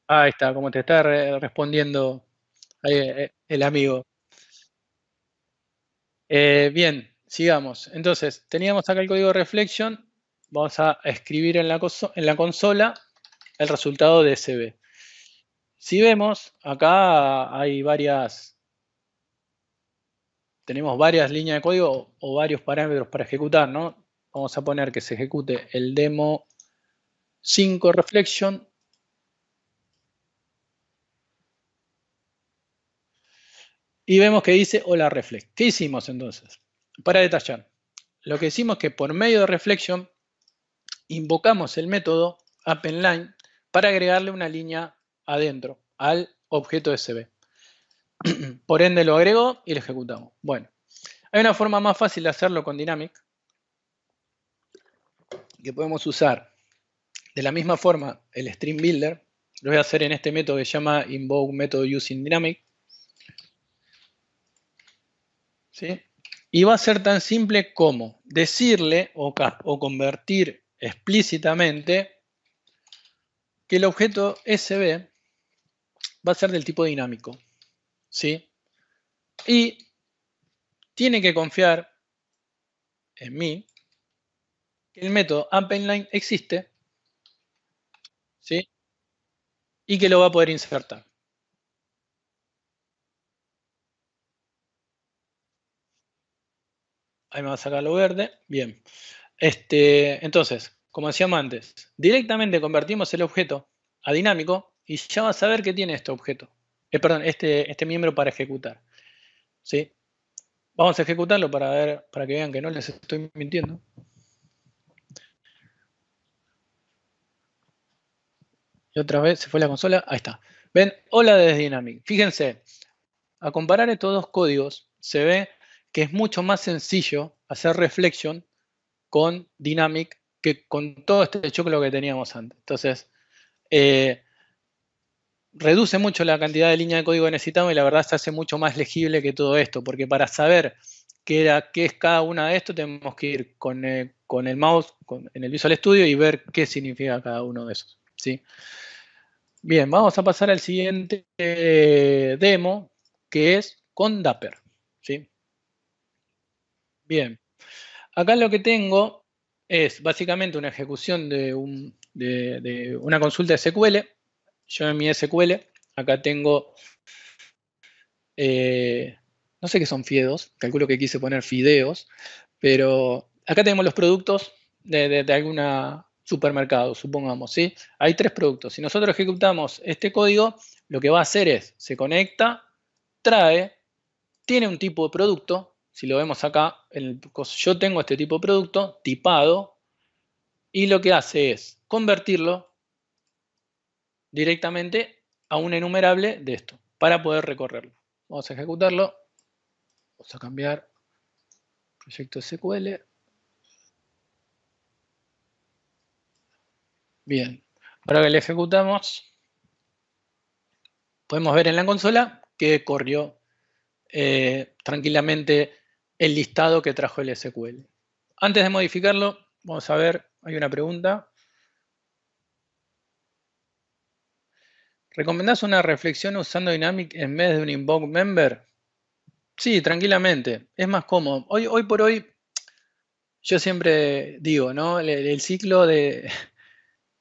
Ahí está, como te está respondiendo ahí, el amigo. Bien, sigamos. Entonces, teníamos acá el código reflection. Vamos a escribir en la consola el resultado de SB. Si vemos, acá hay tenemos varias líneas de código o varios parámetros para ejecutar, ¿no? Vamos a poner que se ejecute el demo 5 reflection. Y vemos que dice hola reflex. ¿Qué hicimos entonces? Para detallar. Lo que hicimos es que por medio de reflection invocamos el método appendLine para agregarle una línea adentro al objeto SB. Por ende lo agregó y lo ejecutamos. Bueno, hay una forma más fácil de hacerlo con Dynamic que podemos usar de la misma forma el Stream Builder. Lo voy a hacer en este método que se llama invoke method using Dynamic. ¿Sí? Y va a ser tan simple como decirle o convertir explícitamente que el objeto SB va a ser del tipo dinámico. ¿Sí? Y tiene que confiar en mí que el método appendLine existe, ¿sí? Y que lo va a poder insertar. Ahí me va a sacar lo verde. Bien. Entonces, como decíamos antes, directamente convertimos el objeto a dinámico y ya va a saber que tiene este objeto. Perdón, este miembro para ejecutar. ¿Sí? Vamos a ejecutarlo para que vean que no les estoy mintiendo. Y otra vez se fue la consola. Ahí está. Ven, hola desde Dynamic. Fíjense, a comparar estos dos códigos, se ve que es mucho más sencillo hacer reflection con Dynamic que con todo este choclo que teníamos antes. Entonces, reduce mucho la cantidad de líneas de código que necesitamos y la verdad se hace mucho más legible que todo esto, porque para saber qué es cada una de estos tenemos que ir con el mouse en el Visual Studio y ver qué significa cada uno de esos. ¿Sí? Bien, vamos a pasar al siguiente demo, que es con Dapper. ¿Sí? Bien, acá lo que tengo es básicamente una ejecución de una consulta SQL. Yo en mi SQL, acá tengo, no sé qué son fiedos, calculo que quise poner fideos, pero acá tenemos los productos de alguna supermercado, supongamos, ¿sí? Hay 3 productos. Si nosotros ejecutamos este código, lo que va a hacer es, se conecta, trae, tiene un tipo de producto, si lo vemos acá, yo tengo este tipo de producto tipado, y lo que hace es convertirlo directamente a un enumerable de esto, para poder recorrerlo. Vamos a ejecutarlo, vamos a cambiar proyecto SQL. Bien, ahora que le ejecutamos, podemos ver en la consola que corrió tranquilamente el listado que trajo el SQL. Antes de modificarlo, vamos a ver, hay una pregunta. ¿Recomendás una reflexión usando Dynamic en vez de un invoke member? Sí, tranquilamente. Es más cómodo. Hoy por hoy, yo siempre digo, ¿no? El ciclo eh,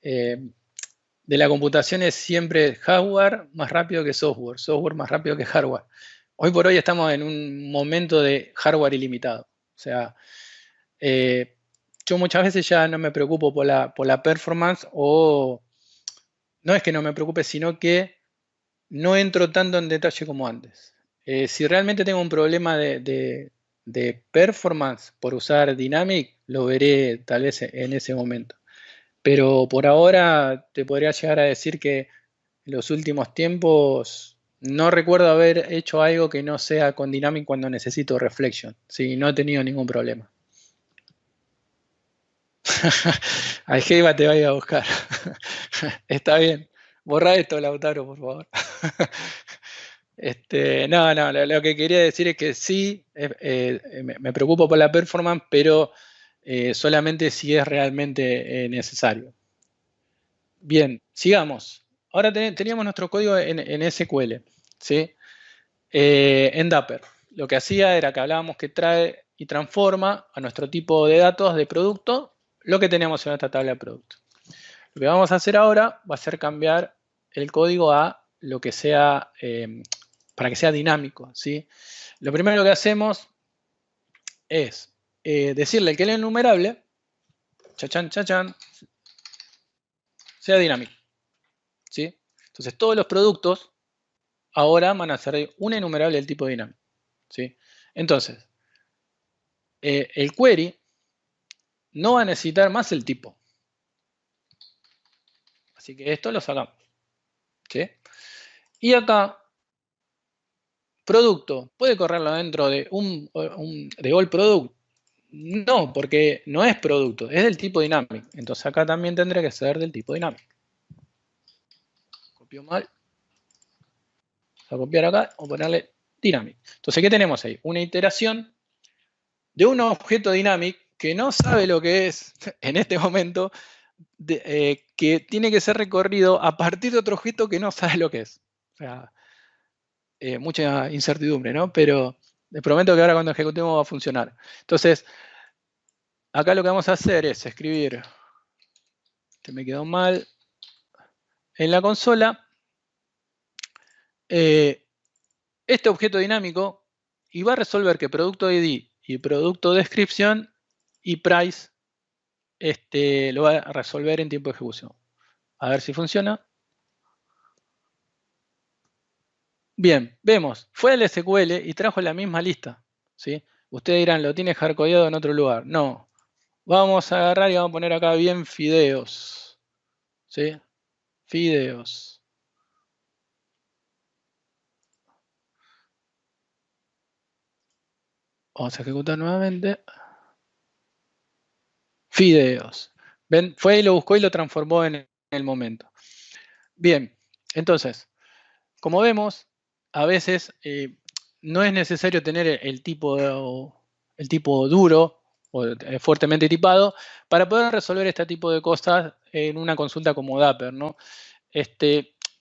de la computación es siempre hardware más rápido que software, software más rápido que hardware. Hoy por hoy estamos en un momento de hardware ilimitado. O sea, yo muchas veces ya no me preocupo por la performance o no es que no me preocupe, sino que no entro tanto en detalle como antes. Si realmente tengo un problema de performance por usar Dynamic, lo veré tal vez en ese momento. Pero por ahora te podría llegar a decir que en los últimos tiempos no recuerdo haber hecho algo que no sea con Dynamic cuando necesito reflection. Sí, no he tenido ningún problema. Algeba te va a ir a buscar. Está bien. Borra esto, Lautaro, por favor. No, lo que quería decir es que sí, me preocupo por la performance, pero solamente si es realmente necesario. Bien, sigamos. Ahora teníamos nuestro código en SQL, ¿sí? En Dapper. Lo que hacía era que hablábamos que trae y transforma a nuestro tipo de datos de producto lo que teníamos en esta tabla de producto. Lo que vamos a hacer ahora va a ser cambiar el código a lo que sea, para que sea dinámico, ¿sí? Lo primero que hacemos es decirle que el enumerable, chachan, chachan, sea dinámico, ¿sí? Entonces todos los productos ahora van a ser un enumerable del tipo dinámico, ¿sí? Entonces, el query no va a necesitar más el tipo. Así que esto lo sacamos, ¿sí? Y acá, producto, ¿puede correrlo dentro de de all product? No, porque no es producto, es del tipo dynamic. Entonces acá también tendría que ser del tipo dynamic. Copió mal. Vamos a copiar acá o ponerle dynamic. Entonces, ¿qué tenemos ahí? Una iteración de un objeto dynamic que no sabe lo que es en este momento, que tiene que ser recorrido a partir de otro objeto que no sabe lo que es. O sea, mucha incertidumbre, ¿no? Pero les prometo que ahora cuando ejecutemos va a funcionar. Entonces, acá lo que vamos a hacer es escribir, que me quedó mal, en la consola, este objeto dinámico y va a resolver que producto ID y producto descripción y price lo va a resolver en tiempo de ejecución. A ver si funciona. Bien, vemos, fue al SQL y trajo la misma lista, ¿sí? Ustedes dirán, lo tiene hardcodeado en otro lugar. No, vamos a agarrar y vamos a poner acá bien fideos, ¿sí? Fideos. Vamos a ejecutar nuevamente. Fideos. ¿Ven? Fue y lo buscó y lo transformó en el momento. Bien, entonces, como vemos, a veces no es necesario tener el tipo duro o fuertemente tipado para poder resolver este tipo de cosas en una consulta como Dapper, ¿no?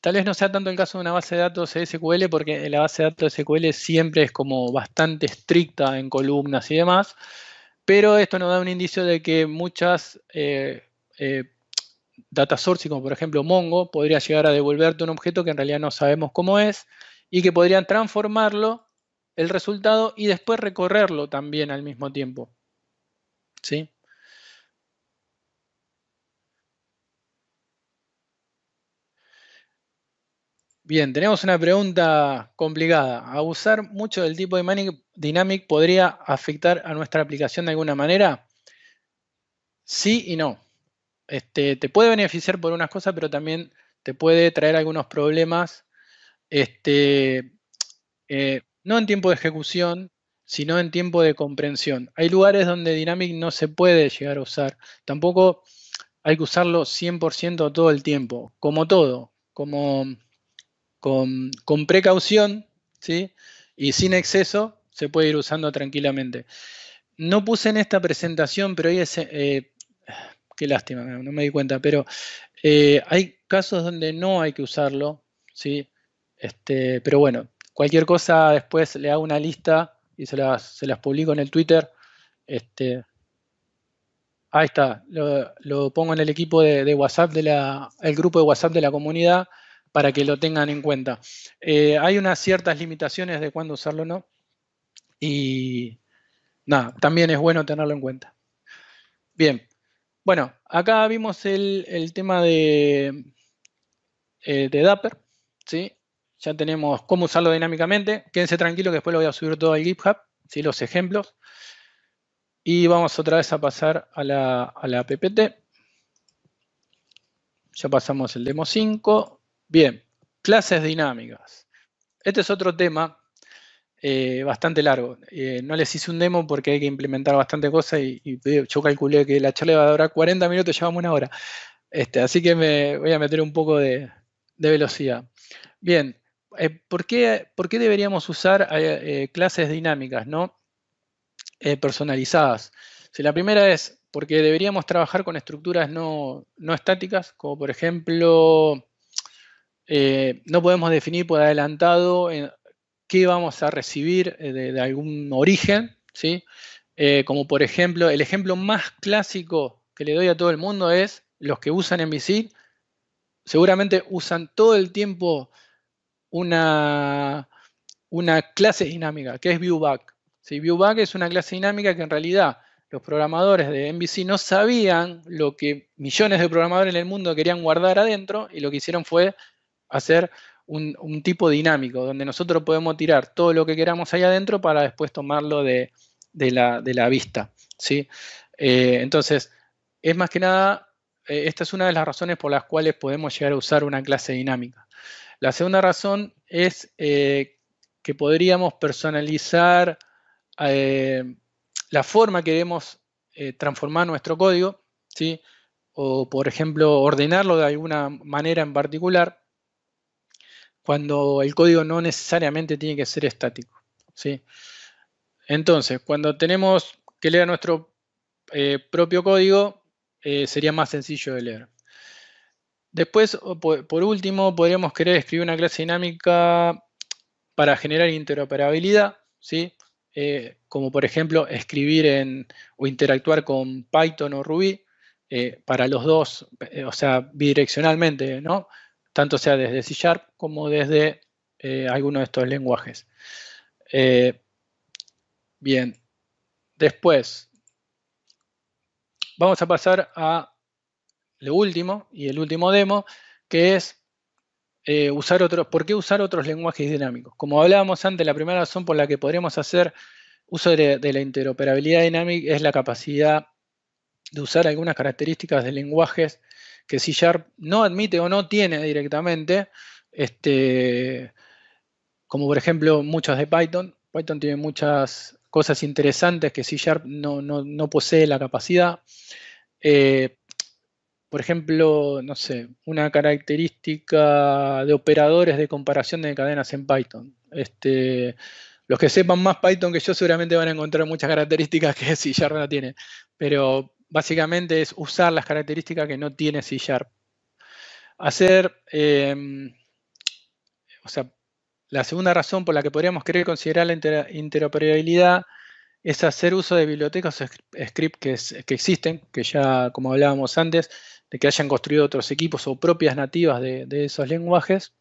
Tal vez no sea tanto el caso de una base de datos SQL, porque la base de datos SQL siempre es como bastante estricta en columnas y demás, pero esto nos da un indicio de que muchas data sources, como por ejemplo Mongo, podría llegar a devolverte un objeto que en realidad no sabemos cómo es y que podrían transformarlo, el resultado, y después recorrerlo también al mismo tiempo. ¿Sí? Bien, tenemos una pregunta complicada. ¿Abusar mucho del tipo Dynamic podría afectar a nuestra aplicación de alguna manera? Sí y no. Te puede beneficiar por unas cosas, pero también te puede traer algunos problemas. No en tiempo de ejecución, sino en tiempo de comprensión. Hay lugares donde Dynamic no se puede llegar a usar. Tampoco hay que usarlo 100% todo el tiempo, como todo, como con precaución, ¿sí? Y sin exceso, se puede ir usando tranquilamente. No puse en esta presentación, pero qué lástima, no me di cuenta, pero hay casos donde no hay que usarlo, ¿sí? Pero bueno, cualquier cosa después le hago una lista y se las publico en el Twitter. Ahí está, lo pongo en el equipo de WhatsApp, el grupo de WhatsApp de la comunidad para que lo tengan en cuenta. Hay unas ciertas limitaciones de cuándo usarlo o no. Y nada, también es bueno tenerlo en cuenta. Bien, bueno, acá vimos el tema de Dapper, ¿sí? Ya tenemos cómo usarlo dinámicamente. Quédense tranquilos que después lo voy a subir todo al GitHub. ¿sí? Los ejemplos. Y vamos otra vez a pasar a la PPT. Ya pasamos el demo 5. Bien, clases dinámicas. Este es otro tema bastante largo. No les hice un demo porque hay que implementar bastante cosas y yo calculé que la charla iba a durar 40 minutos, llevamos una hora. Así que me voy a meter un poco de velocidad. Bien, ¿por qué deberíamos usar clases dinámicas, ¿no? Personalizadas? Si la primera es porque deberíamos trabajar con estructuras no estáticas, como por ejemplo, no podemos definir por adelantado qué vamos a recibir de algún origen, ¿sí? Como por ejemplo, el ejemplo más clásico que le doy a todo el mundo es los que usan MVC, seguramente usan todo el tiempo una clase dinámica, que es ViewBack. ¿Sí? ViewBack es una clase dinámica que en realidad los programadores de MVC no sabían lo que millones de programadores en el mundo querían guardar adentro, y lo que hicieron fue hacer un tipo dinámico, donde nosotros podemos tirar todo lo que queramos ahí adentro para después tomarlo de la vista, ¿sí? Entonces, es más que nada, esta es una de las razones por las cuales podemos llegar a usar una clase dinámica. La segunda razón es que podríamos personalizar la forma que queremos transformar nuestro código, ¿sí? O, por ejemplo, ordenarlo de alguna manera en particular, cuando el código no necesariamente tiene que ser estático, ¿sí? Entonces, cuando tenemos que leer nuestro propio código, sería más sencillo de leer. Después, por último, podríamos querer escribir una clase dinámica para generar interoperabilidad, ¿sí? Como por ejemplo escribir o interactuar con Python o Ruby para los dos, o sea, bidireccionalmente, ¿no? Tanto sea desde C# como desde alguno de estos lenguajes. Bien, después vamos a pasar a lo último y el último demo, que es ¿por qué usar otros lenguajes dinámicos? Como hablábamos antes, la primera razón por la que podríamos hacer uso de la interoperabilidad dinámica es la capacidad de usar algunas características de lenguajes que C# no admite o no tiene directamente, como por ejemplo muchos de Python. Python tiene muchas cosas interesantes que C# no posee la capacidad. Por ejemplo, no sé, una característica de operadores de comparación de cadenas en Python. Los que sepan más Python que yo seguramente van a encontrar muchas características que C# no tiene, pero básicamente es usar las características que no tiene C#. O sea, la segunda razón por la que podríamos querer considerar la interoperabilidad es hacer uso de bibliotecas script que existen, que ya, como hablábamos antes, de que hayan construido otros equipos o propias nativas de esos lenguajes.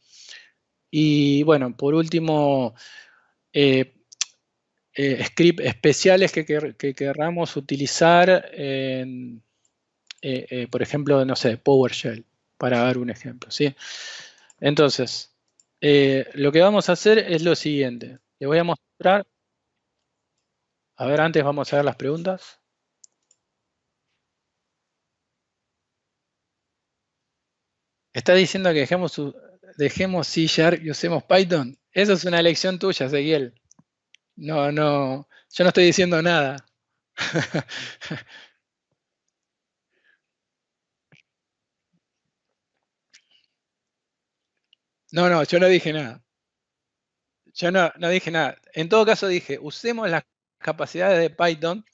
Y bueno, por último, script especiales que querramos utilizar por ejemplo, no sé, PowerShell, para dar un ejemplo, ¿sí? Entonces, lo que vamos a hacer es lo siguiente. Le voy a mostrar. A ver, antes vamos a ver las preguntas. ¿Está diciendo que dejemos C# y usemos Python? Eso es una elección tuya, Ezequiel. No, yo no estoy diciendo nada. No, yo no dije nada. Yo no dije nada. En todo caso dije, usemos las capacidades de Python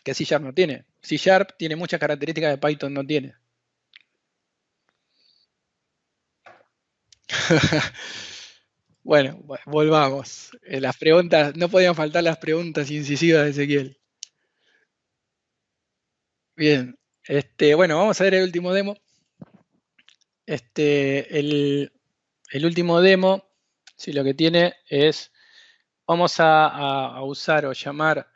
que C# no tiene. C# tiene muchas características que Python no tiene. Bueno, volvamos. Las preguntas, no podían faltar las preguntas incisivas de Ezequiel. Bien, bueno, vamos a ver el último demo. El último demo, si lo que tiene es, vamos a usar o llamar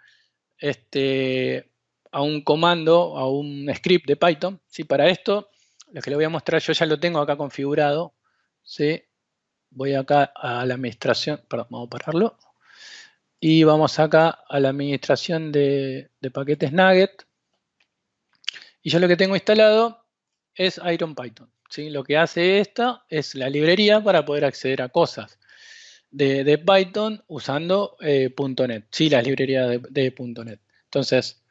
a un comando, a un script de Python. ¿Sí? Para esto, lo que le voy a mostrar, yo ya lo tengo acá configurado. ¿Sí? Voy acá a la administración, perdón, vamos a pararlo. Y vamos acá a la administración de paquetes Nugget. Y yo lo que tengo instalado es IronPython, ¿sí? Lo que hace esta es la librería para poder acceder a cosas de Python usando .NET, ¿sí? Las librerías de .NET. Entonces,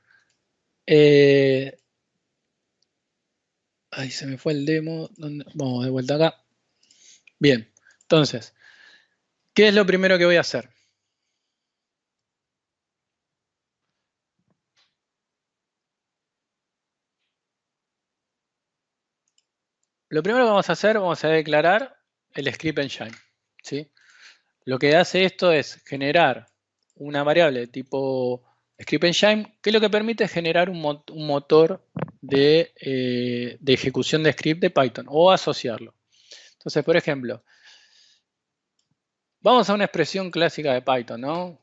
ahí se me fue el demo. Vamos de vuelta acá. Bien, entonces, ¿qué es lo primero que voy a hacer? Lo primero que vamos a hacer, vamos a declarar el script engine, ¿sí? Lo que hace esto es generar una variable tipo script engine, que lo que permite es generar un motor de ejecución de script de Python o asociarlo. Entonces, por ejemplo, vamos a una expresión clásica de Python, ¿no?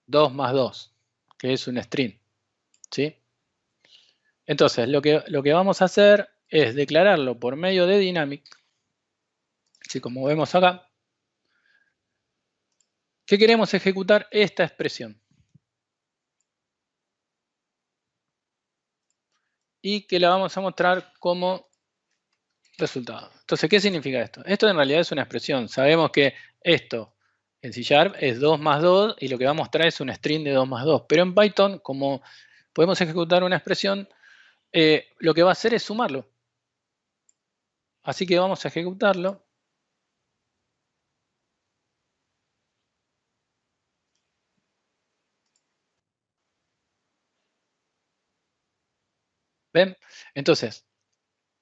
2 más 2, que es un string, ¿sí? Entonces, lo que vamos a hacer es declararlo por medio de dynamic, ¿sí? Como vemos acá, que queremos ejecutar esta expresión. Y que la vamos a mostrar como resultado. Entonces, ¿qué significa esto? Esto en realidad es una expresión. Sabemos que esto en C# es 2 más 2 y lo que va a mostrar es un string de 2 más 2. Pero en Python, como podemos ejecutar una expresión, lo que va a hacer es sumarlo. Así que vamos a ejecutarlo. ¿Ven? Entonces,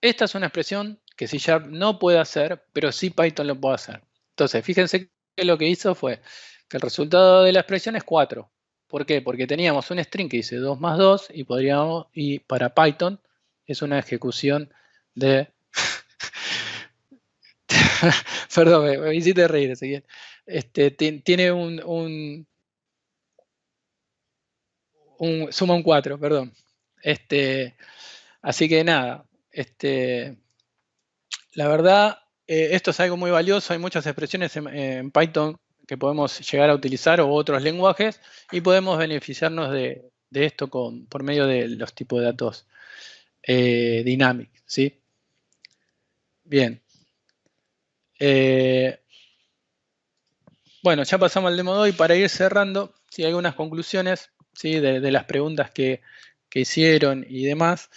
esta es una expresión que C# no puede hacer, pero sí Python lo puede hacer. Entonces, fíjense que lo que hizo fue que el resultado de la expresión es 4. ¿Por qué? Porque teníamos un string que dice 2 más 2 y para Python es una ejecución de... Perdón, me hiciste reír, Ezequiel. Tiene suma un 4, perdón. Así que nada, la verdad, esto es algo muy valioso. Hay muchas expresiones en Python que podemos llegar a utilizar o otros lenguajes y podemos beneficiarnos de esto por medio de los tipos de datos dynamic, ¿sí? Bien. Bueno, ya pasamos al demo de hoy. Para ir cerrando, ¿sí? Algunas conclusiones, ¿sí? de las preguntas que hicieron y demás.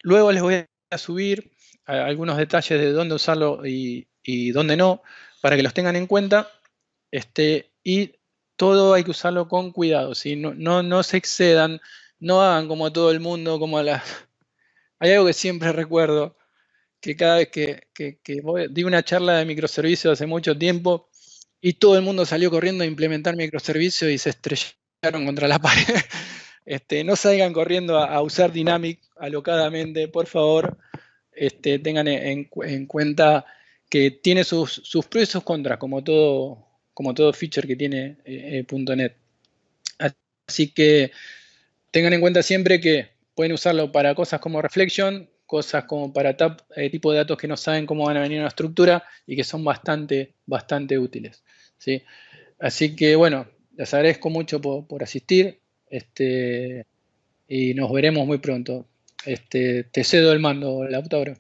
Luego les voy a subir algunos detalles de dónde usarlo y dónde no, para que los tengan en cuenta. Y todo hay que usarlo con cuidado, ¿sí? No se excedan, no hagan como todo el mundo, como las... Hay algo que siempre recuerdo, que cada vez que di una charla de microservicios hace mucho tiempo y todo el mundo salió corriendo a implementar microservicios y se estrellaron contra la pared. No salgan corriendo a usar Dynamic alocadamente, por favor. Tengan en cuenta que tiene sus pros y sus contras, como todo feature que tiene .NET. Así que tengan en cuenta siempre que pueden usarlo para cosas como reflection, cosas como para tipo de datos que no saben cómo van a venir a una estructura y que son bastante útiles, ¿sí? Así que bueno, les agradezco mucho por asistir y nos veremos muy pronto. Te cedo el mando, Lautaro.